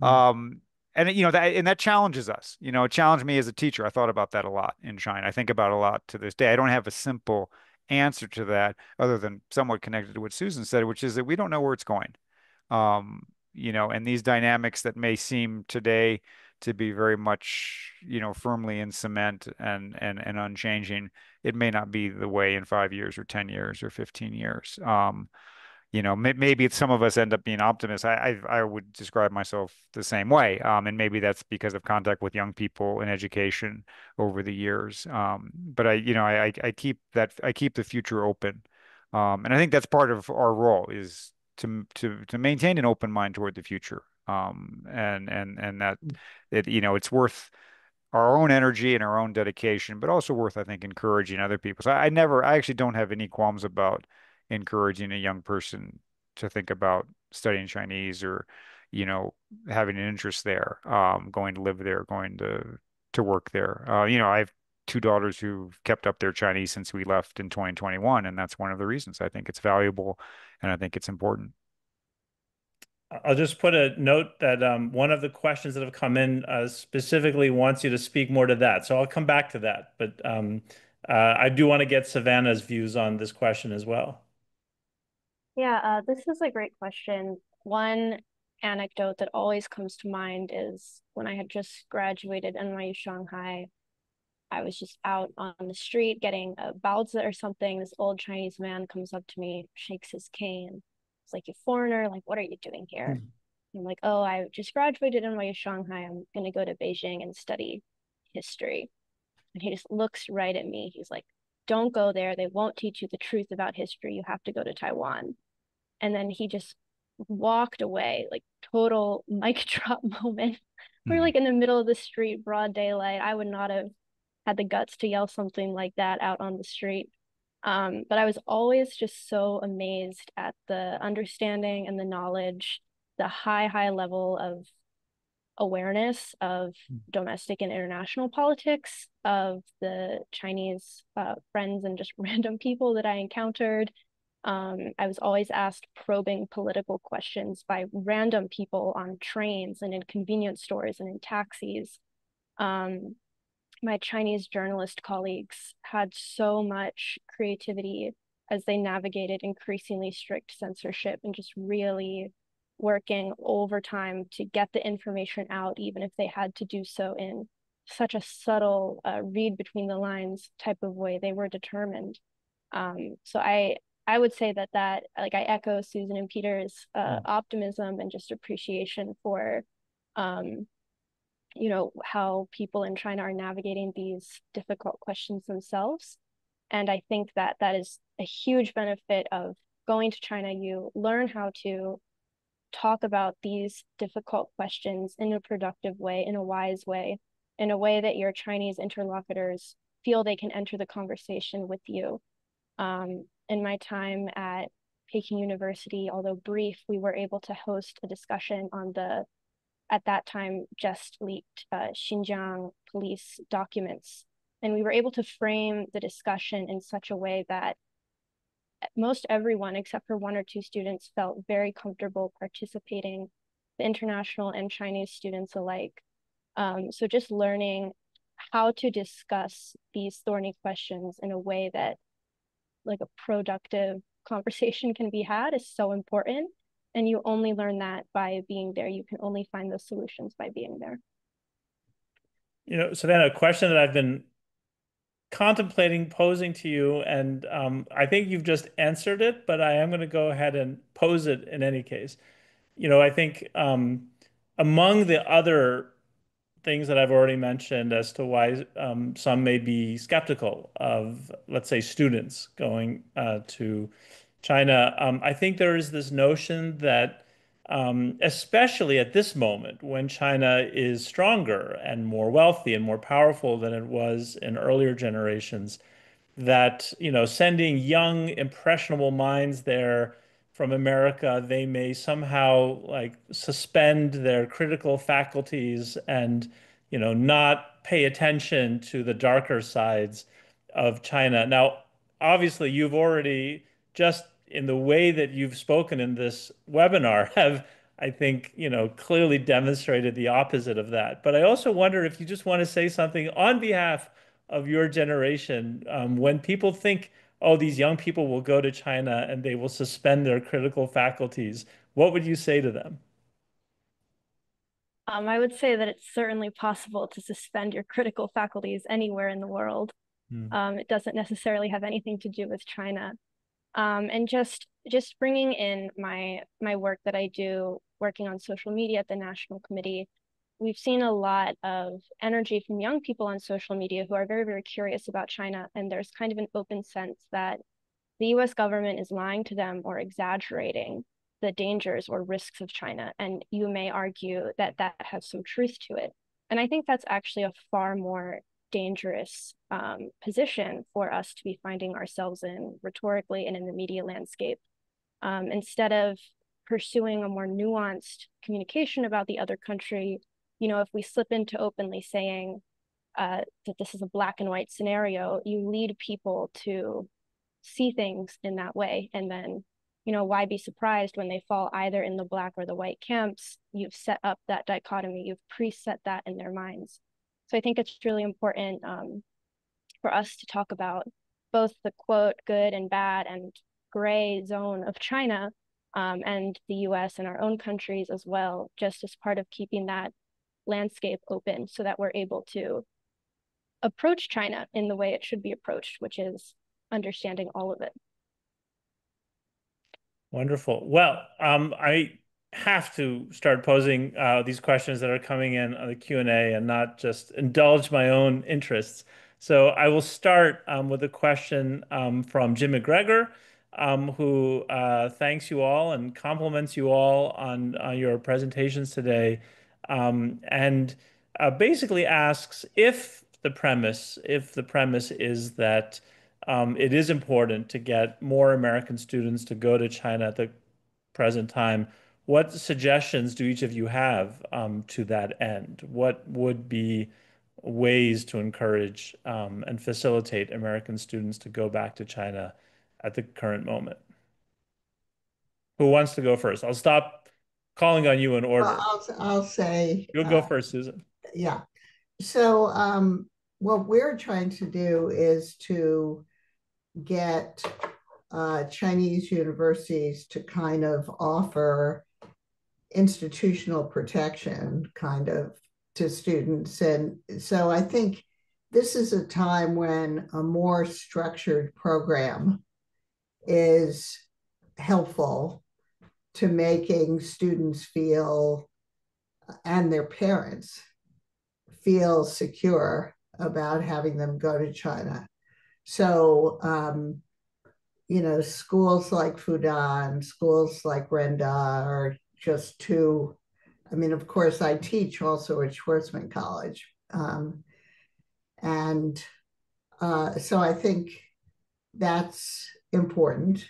Um, and that challenges us. It challenged me as a teacher. I thought about that a lot in China. I think about it a lot to this day. I don't have a simple answer to that other than somewhat connected to what Susan said, which is that we don't know where it's going. And these dynamics that may seem today to be very much, firmly in cement and unchanging, it may not be the way in 5 years or 10 years or 15 years. Maybe some of us end up being optimists. I would describe myself the same way, and maybe that's because of contact with young people in education over the years. But I keep the future open, and I think that's part of our role is to maintain an open mind toward the future, and that it's worth our own energy and our own dedication, but also worth, I think, encouraging other people. So I actually don't have any qualms about encouraging a young person to think about studying Chinese or, you know, having an interest there, going to live there, going to work there. I have two daughters who've kept up their Chinese since we left in 2021, and that's one of the reasons I think it's valuable and I think it's important. I'll just put a note that one of the questions that have come in specifically wants you to speak more to that. So I'll come back to that. But I do want to get Savannah's views on this question as well. Yeah, this is a great question. One anecdote that always comes to mind is when I had just graduated NYU Shanghai, I was just out on the street getting a baozi or something. This old Chinese man comes up to me, shakes his cane. It's like, "You foreigner, like, what are you doing here?" Hmm. I'm like, "Oh, I just graduated NYU Shanghai. I'm gonna go to Beijing and study history." And he just looks right at me. He's like, "Don't go there. They won't teach you the truth about history. You have to go to Taiwan." And then he just walked away, like total mic drop moment. We're Mhm. like in the middle of the street, broad daylight. I would not have had the guts to yell something like that out on the street. But I was always just so amazed at the understanding and the knowledge, the high level of awareness of domestic and international politics of the Chinese friends and just random people that I encountered. I was always asked probing political questions by random people on trains and in convenience stores and in taxis. Um, my Chinese journalist colleagues had so much creativity as they navigated increasingly strict censorship and just really working overtime to get the information out, even if they had to do so in such a subtle read between the lines type of way. They were determined. So I would say that like I echo Susan and Peter's optimism and just appreciation for um, how people in China are navigating these difficult questions themselves. And I think that is a huge benefit of going to China. You learn how to talk about these difficult questions in a productive way, in a wise way, in a way that your Chinese interlocutors feel they can enter the conversation with you. In my time at Peking University, although brief, we were able to host a discussion on the, at that time, just leaked Xinjiang police documents. And we were able to frame the discussion in such a way that most everyone, except for one or two students, felt very comfortable participating, the international and Chinese students alike. So just learning how to discuss these thorny questions in a way that like a productive conversation can be had is so important. And you only learn that by being there. You can only find those solutions by being there. You know, Savannah, a question that I've been contemplating posing to you, and I think you've just answered it, but I am going to go ahead and pose it in any case. You know, I think among the other things that I've already mentioned as to why some may be skeptical of, let's say, students going to China, I think there is this notion that, especially at this moment when China is stronger and more wealthy and more powerful than it was in earlier generations, that, you know, sending young, impressionable minds there from America, they may somehow like suspend their critical faculties and, you know, not pay attention to the darker sides of China. Now, obviously, you've already just in the way that you've spoken in this webinar have, I think, you know, clearly demonstrated the opposite of that. But I also wonder if you just want to say something on behalf of your generation, when people think, oh, these young people will go to China and they will suspend their critical faculties, what would you say to them? I would say that it's certainly possible to suspend your critical faculties anywhere in the world. It doesn't necessarily have anything to do with China. And just bringing in my work that I do, working on social media at the National Committee, we've seen a lot of energy from young people on social media who are very, very curious about China. And there's kind of an open sense that the US government is lying to them or exaggerating the dangers or risks of China. And you may argue that that has some truth to it. And I think that's actually a far more dangerous position for us to be finding ourselves in rhetorically and in the media landscape. Instead of pursuing a more nuanced communication about the other country, you know, if we slip into openly saying that this is a black and white scenario, you lead people to see things in that way. And then, you know, why be surprised when they fall either in the black or the white camps? You've set up that dichotomy, you've preset that in their minds. So I think it's really important for us to talk about both the quote good and bad and gray zone of China and the US and our own countries as well, just as part of keeping that landscape open so that we're able to approach China in the way it should be approached, which is understanding all of it. Wonderful. Well, I have to start posing these questions that are coming in on the Q&A and not just indulge my own interests. So I will start with a question from Jim McGregor, who thanks you all and compliments you all on your presentations today, and basically asks if the premise is that it is important to get more American students to go to China at the present time. What suggestions do each of you have to that end? What would be ways to encourage and facilitate American students to go back to China at the current moment? Who wants to go first? I'll stop calling on you in order. I'll say. You'll go first, Susan. Yeah. So what we're trying to do is to get Chinese universities to kind of offer institutional protection kind of to students. And so I think this is a time when a more structured program is helpful to making students feel and their parents feel secure about having them go to China. So, you know, schools like Fudan, schools like Renda, or just too, I mean, of course, I teach also at Schwarzman College. And so I think that's important.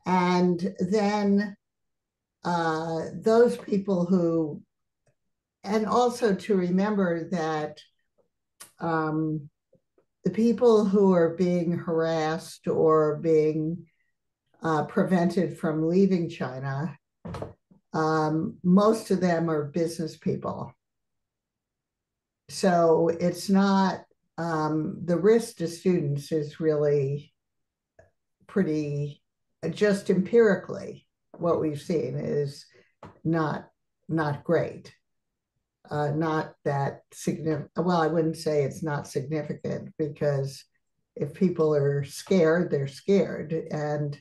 And then those people who, and also to remember that the people who are being harassed or being prevented from leaving China, most of them are business people. So it's not, the risk to students is really pretty, just empirically, what we've seen is not great. Not that significant. Well, I wouldn't say it's not significant, because if people are scared, they're scared. And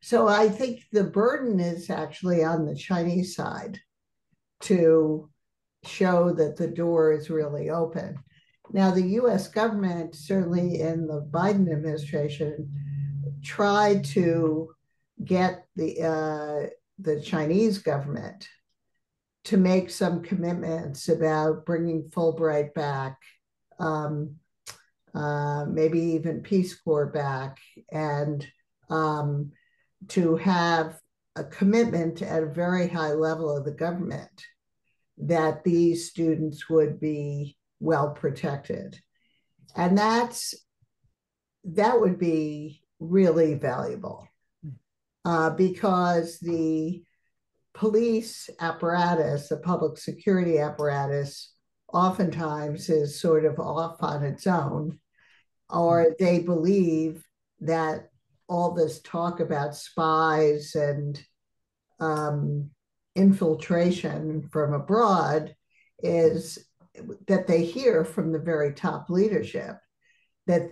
so I think the burden is actually on the Chinese side to show that the door is really open. Now, the US government, certainly in the Biden administration, tried to get the Chinese government to make some commitments about bringing Fulbright back, maybe even Peace Corps back, and to have a commitment at a very high level of the government that these students would be well protected. And that would be really valuable, because the police apparatus, the public security apparatus, oftentimes is sort of off on its own, or they believe that all this talk about spies and infiltration from abroad is that they hear from the very top leadership, that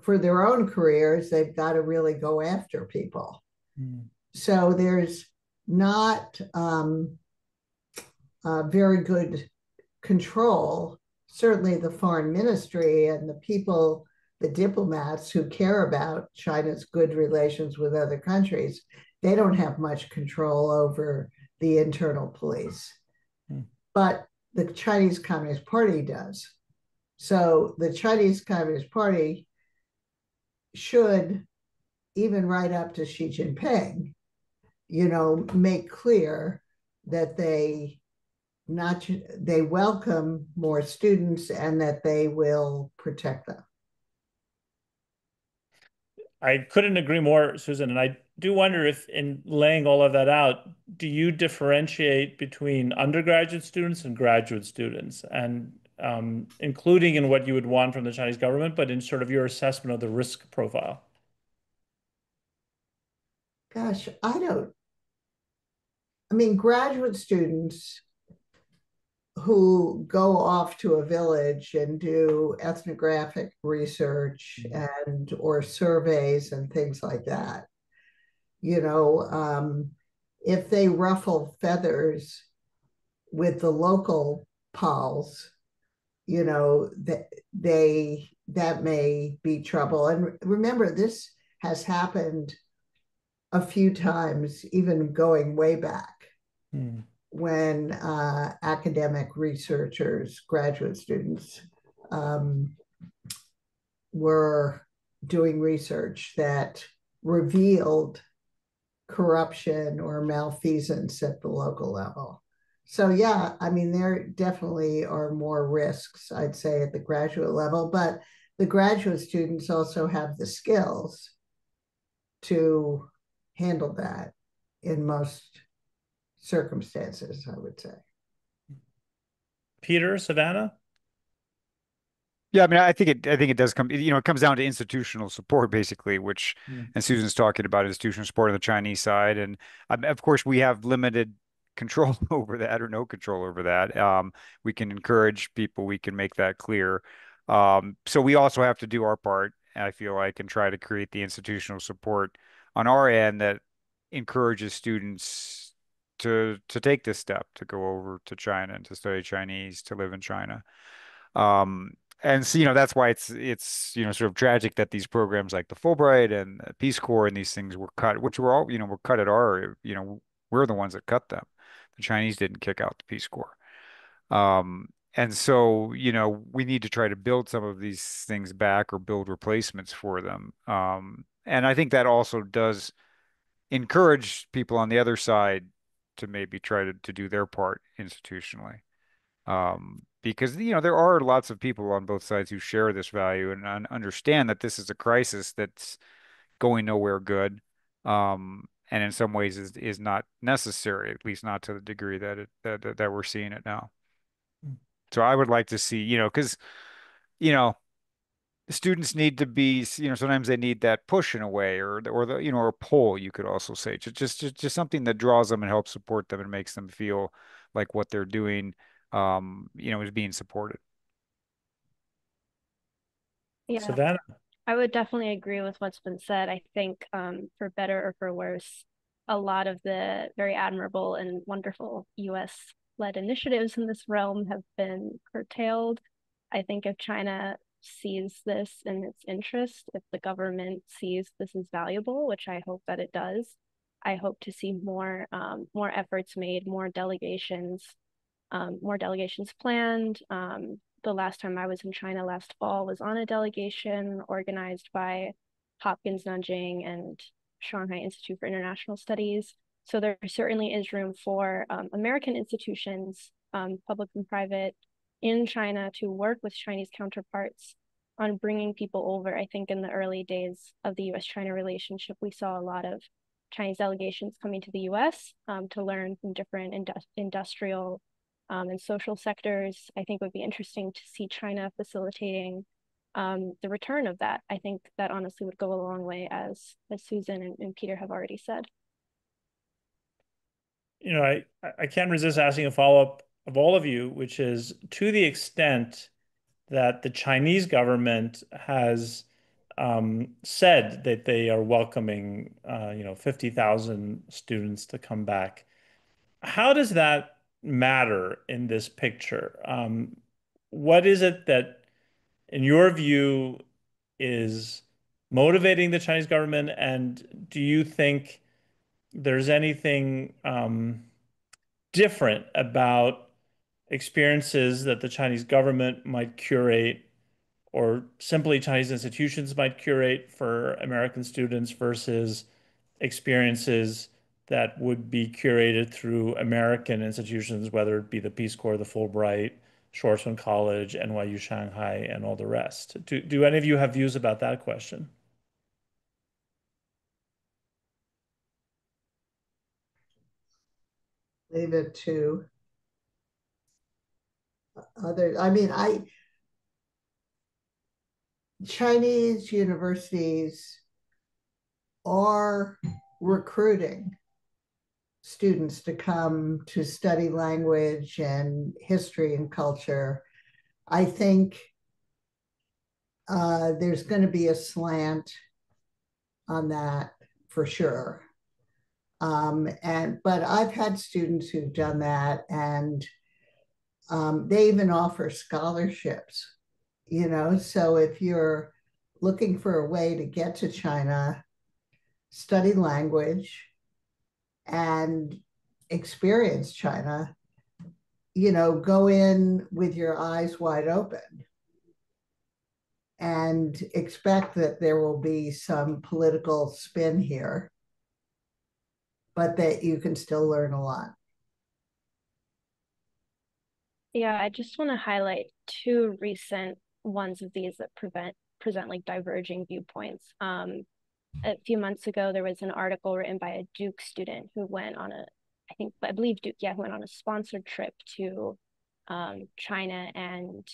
for their own careers, they've got to really go after people. So there's not very good control. Certainly the foreign ministry and the people, the diplomats who care about China's good relations with other countries, they don't have much control over the internal police. But the Chinese Communist Party does. So the Chinese Communist Party should, even right up to Xi Jinping, make clear that they welcome more students and that they will protect them. I couldn't agree more, Susan. And I do wonder if, in laying all of that out, do you differentiate between undergraduate students and graduate students, and including in what you would want from the Chinese government, but in sort of your assessment of the risk profile? Gosh, I mean, graduate students who go off to a village and do ethnographic research and or surveys and things like that, if they ruffle feathers with the local pals, that may be trouble. And remember, this has happened a few times, even going way back, when academic researchers, graduate students, were doing research that revealed corruption or malfeasance at the local level. So yeah, I mean, there definitely are more risks, I'd say, at the graduate level, but the graduate students also have the skills to handle that in most circumstances, I would say. Peter, Savannah? Yeah, I mean, I think it does come, it comes down to institutional support, basically, which, and Susan's talking about institutional support on the Chinese side. And of course, we have limited control over that, or no control over that. We can encourage people, we can make that clear. So we also have to do our part, I feel like, and try to create the institutional support on our end that encourages students to take this step, to go over to China and to study Chinese, to live in China. And so, that's why it's sort of tragic that these programs like the Fulbright and the Peace Corps and these things were cut, which were all, were cut at we're the ones that cut them. The Chinese didn't kick out the Peace Corps. And so, we need to try to build some of these things back or build replacements for them. And I think that also does encourage people on the other side to maybe try to do their part institutionally. Because there are lots of people on both sides who share this value and understand that this is a crisis that's going nowhere good, and in some ways is not necessary, at least not to the degree that we're seeing it now. So I would like to see, because you know students need to be, sometimes they need that push in a way, or the or a pull, you could also say, just something that draws them and helps support them and makes them feel like what they're doing, is being supported. Yeah, Savannah. I would definitely agree with what's been said. I think, for better or for worse, a lot of the very admirable and wonderful US-led initiatives in this realm have been curtailed. I think if China sees this in its interest, if the government sees this as valuable, which I hope that it does, I hope to see more efforts made, more delegations planned. The last time I was in China last fall was on a delegation organized by Hopkins Nanjing and Shanghai Institute for International Studies. So there certainly is room for American institutions, public and private, in China to work with Chinese counterparts on bringing people over. I think in the early days of the US-China relationship, we saw a lot of Chinese delegations coming to the US to learn from different industrial and social sectors. I think it would be interesting to see China facilitating the return of that. I think that honestly would go a long way, as Susan and Peter have already said. I can't resist asking a follow-up of all of you, which is, to the extent that the Chinese government has said that they are welcoming 50,000 students to come back. How does that matter in this picture? What is it that, in your view, is motivating the Chinese government? And do you think there's anything different about experiences that the Chinese government might curate, or simply Chinese institutions might curate for American students, versus experiences that would be curated through American institutions, whether it be the Peace Corps, the Fulbright, Schwarzman College, NYU Shanghai, and all the rest? Do any of you have views about that question? Leave it to others. Chinese universities are recruiting students to come to study language and history and culture. I think there's going to be a slant on that for sure. But I've had students who've done that, and they even offer scholarships. So if you're looking for a way to get to China, study language, and experience China, go in with your eyes wide open and expect that there will be some political spin here, but that you can still learn a lot. Yeah, I just want to highlight two recent ones of these that present like diverging viewpoints. A few months ago, there was an article written by a Duke student who went on I believe Duke, yeah, who went on a sponsored trip to China, and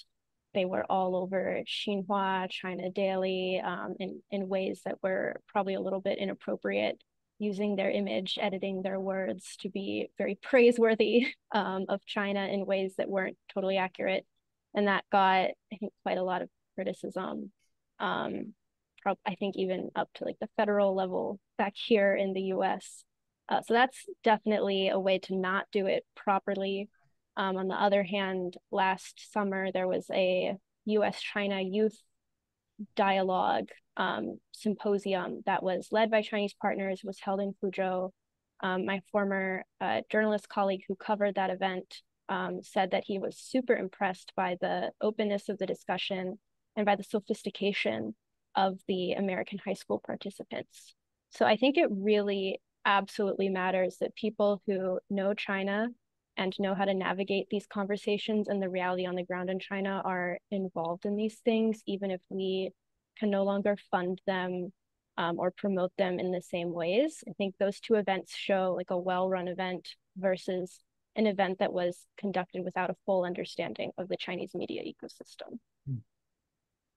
they were all over Xinhua, China Daily, in ways that were probably a little bit inappropriate, using their image, editing their words to be very praiseworthy of China in ways that weren't totally accurate. And that got, I think, quite a lot of criticism. I think even up to like the federal level back here in the US. So that's definitely a way to not do it properly. On the other hand, last summer there was a US-China Youth Dialogue symposium that was led by Chinese partners, was held in Fuzhou. My former journalist colleague who covered that event said that he was super impressed by the openness of the discussion and by the sophistication of the American high school participants. So I think it really absolutely matters that people who know China and know how to navigate these conversations and the reality on the ground in China are involved in these things, even if we can no longer fund them or promote them in the same ways. I think those two events show like a well-run event versus an event that was conducted without a full understanding of the Chinese media ecosystem.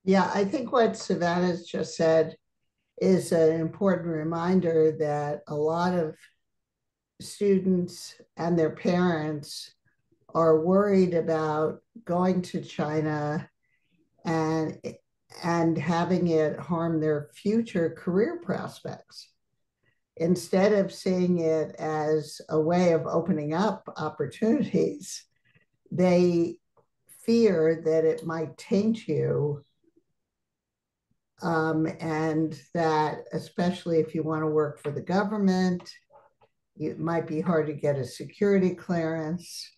Yeah, I think what Savannah's just said is an important reminder that a lot of students and their parents are worried about going to China and having it harm their future career prospects. Instead of seeing it as a way of opening up opportunities, they fear that it might taint you, and that especially if you want to work for the government, it might be hard to get a security clearance.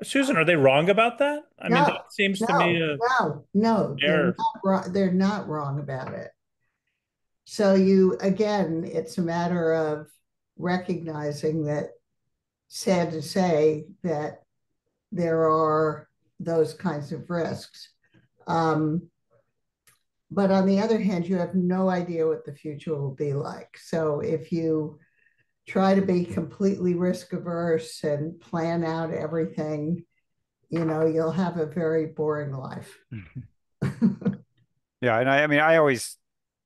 Susan, are they wrong about that? I mean, No, that seems to me no, no, no, they're error. not wrong. They're not wrong about it. So you, again, it's a matter of recognizing that, sad to say, that there are those kinds of risks. But on the other hand, you have no idea what the future will be like. So if you try to be completely risk averse and plan out everything, you'll have a very boring life. Yeah, and I mean, I always,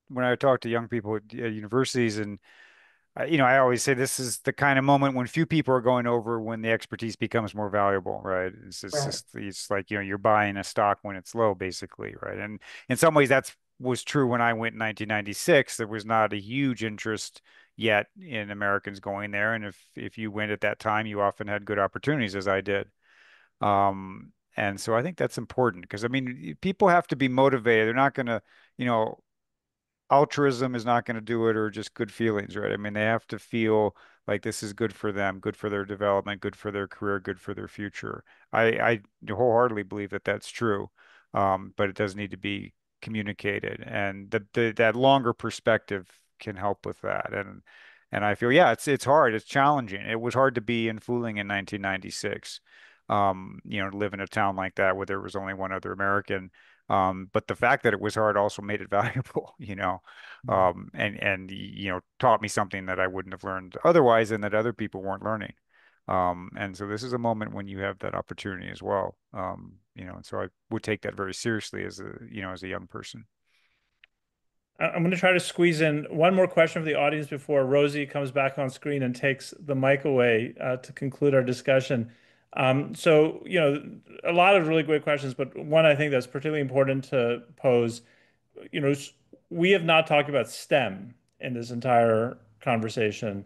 when I talk to young people at universities, and I always say this is the kind of moment when few people are going over when the expertise becomes more valuable, right? Right. It's like, you're buying a stock when it's low, basically, right? And in some ways, that's was true when I went in 1996. There was not a huge interest yet in Americans going there, and if you went at that time, you often had good opportunities, as I did. And so I think that's important because I mean, people have to be motivated. They're not going to, you know, altruism is not going to do it, or just good feelings, right? I mean, they have to feel like this is good for them, good for their development, good for their career, good for their future. I wholeheartedly believe that that's true, but it does need to be communicated, and that longer perspective can help with that. And I feel, yeah, it's hard, it's challenging. It was hard to be in Fuling in 1996. To live in a town like that where there was only one other American. But the fact that it was hard also made it valuable, and taught me something that I wouldn't have learned otherwise, and that other people weren't learning. And so this is a moment when you have that opportunity as well. And so I would take that very seriously as a young person. I'm going to try to squeeze in one more question for the audience before Rosie comes back on screen and takes the mic away to conclude our discussion. So, a lot of really great questions, but one I think that's particularly important to pose, we have not talked about STEM in this entire conversation.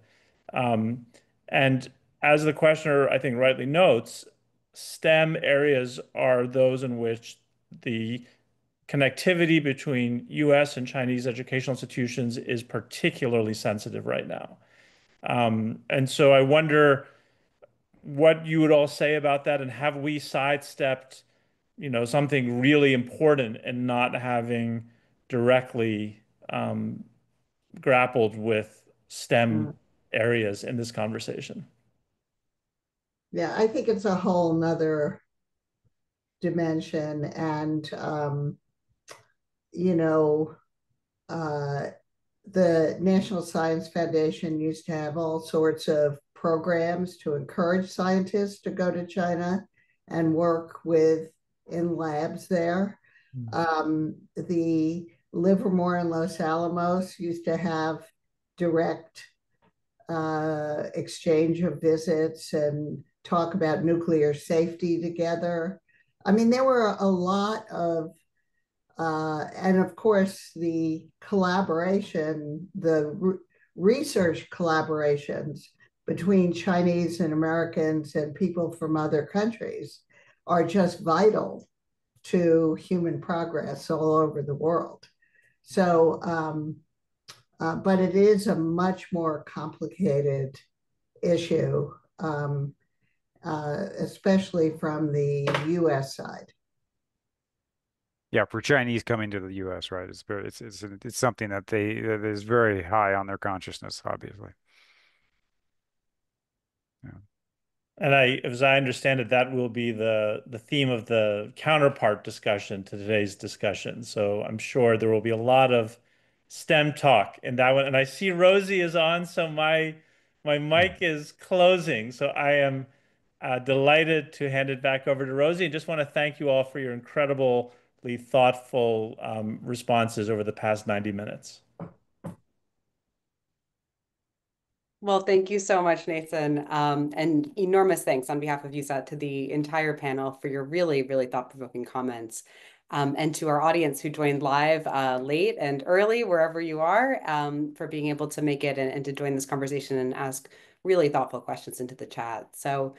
Um, and as the questioner, I think, rightly notes, STEM areas are those in which the connectivity between US and Chinese educational institutions is particularly sensitive right now. And so I wonder what you would all say about that, and have we sidestepped, something really important and not having directly grappled with STEM areas in this conversation? Yeah, I think it's a whole nother dimension. And, you know, uh, the National Science Foundation used to have all sorts of programs to encourage scientists to go to China and work in labs there. The Livermore and Los Alamos used to have direct exchange of visits and talk about nuclear safety together. I mean, there were a lot of and of course, the collaboration, research collaborations between Chinese and Americans and people from other countries are just vital to human progress all over the world. So, but it is a much more complicated issue, especially from the US side. Yeah, for Chinese coming to the U.S., right? It's something that is very high on their consciousness, obviously. Yeah. And as I understand it, that will be the theme of the counterpart discussion to today's discussion. So I'm sure there will be a lot of STEM talk in that one. And I see Rosie is on, so my mic is closing. So I am delighted to hand it back over to Rosie, and just want to thank you all for your incredibly thoughtful responses over the past 90 minutes. Well, thank you so much, Nathan. And enormous thanks on behalf of USCET to the entire panel for your really, really thought-provoking comments. And to our audience who joined live late and early, wherever you are, for being able to make it and to join this conversation and ask really thoughtful questions into the chat. So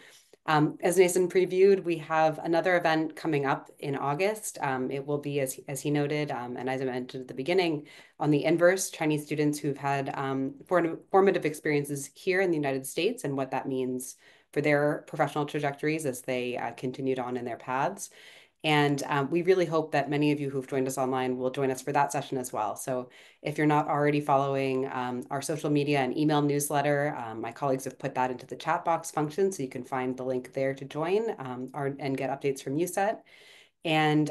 as Nathan previewed, we have another event coming up in August. It will be, as he noted, and as I mentioned at the beginning, on the inverse, Chinese students who've had formative experiences here in the United States and what that means for their professional trajectories as they continued on in their paths. And we really hope that many of you who've joined us online will join us for that session as well. So if you're not already following our social media and email newsletter, my colleagues have put that into the chat box function, so you can find the link there to join and get updates from USCET. And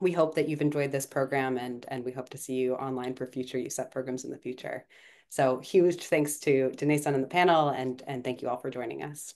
we hope that you've enjoyed this program, and we hope to see you online for future USCET programs in the future. So huge thanks to Neysun and the panel, and thank you all for joining us.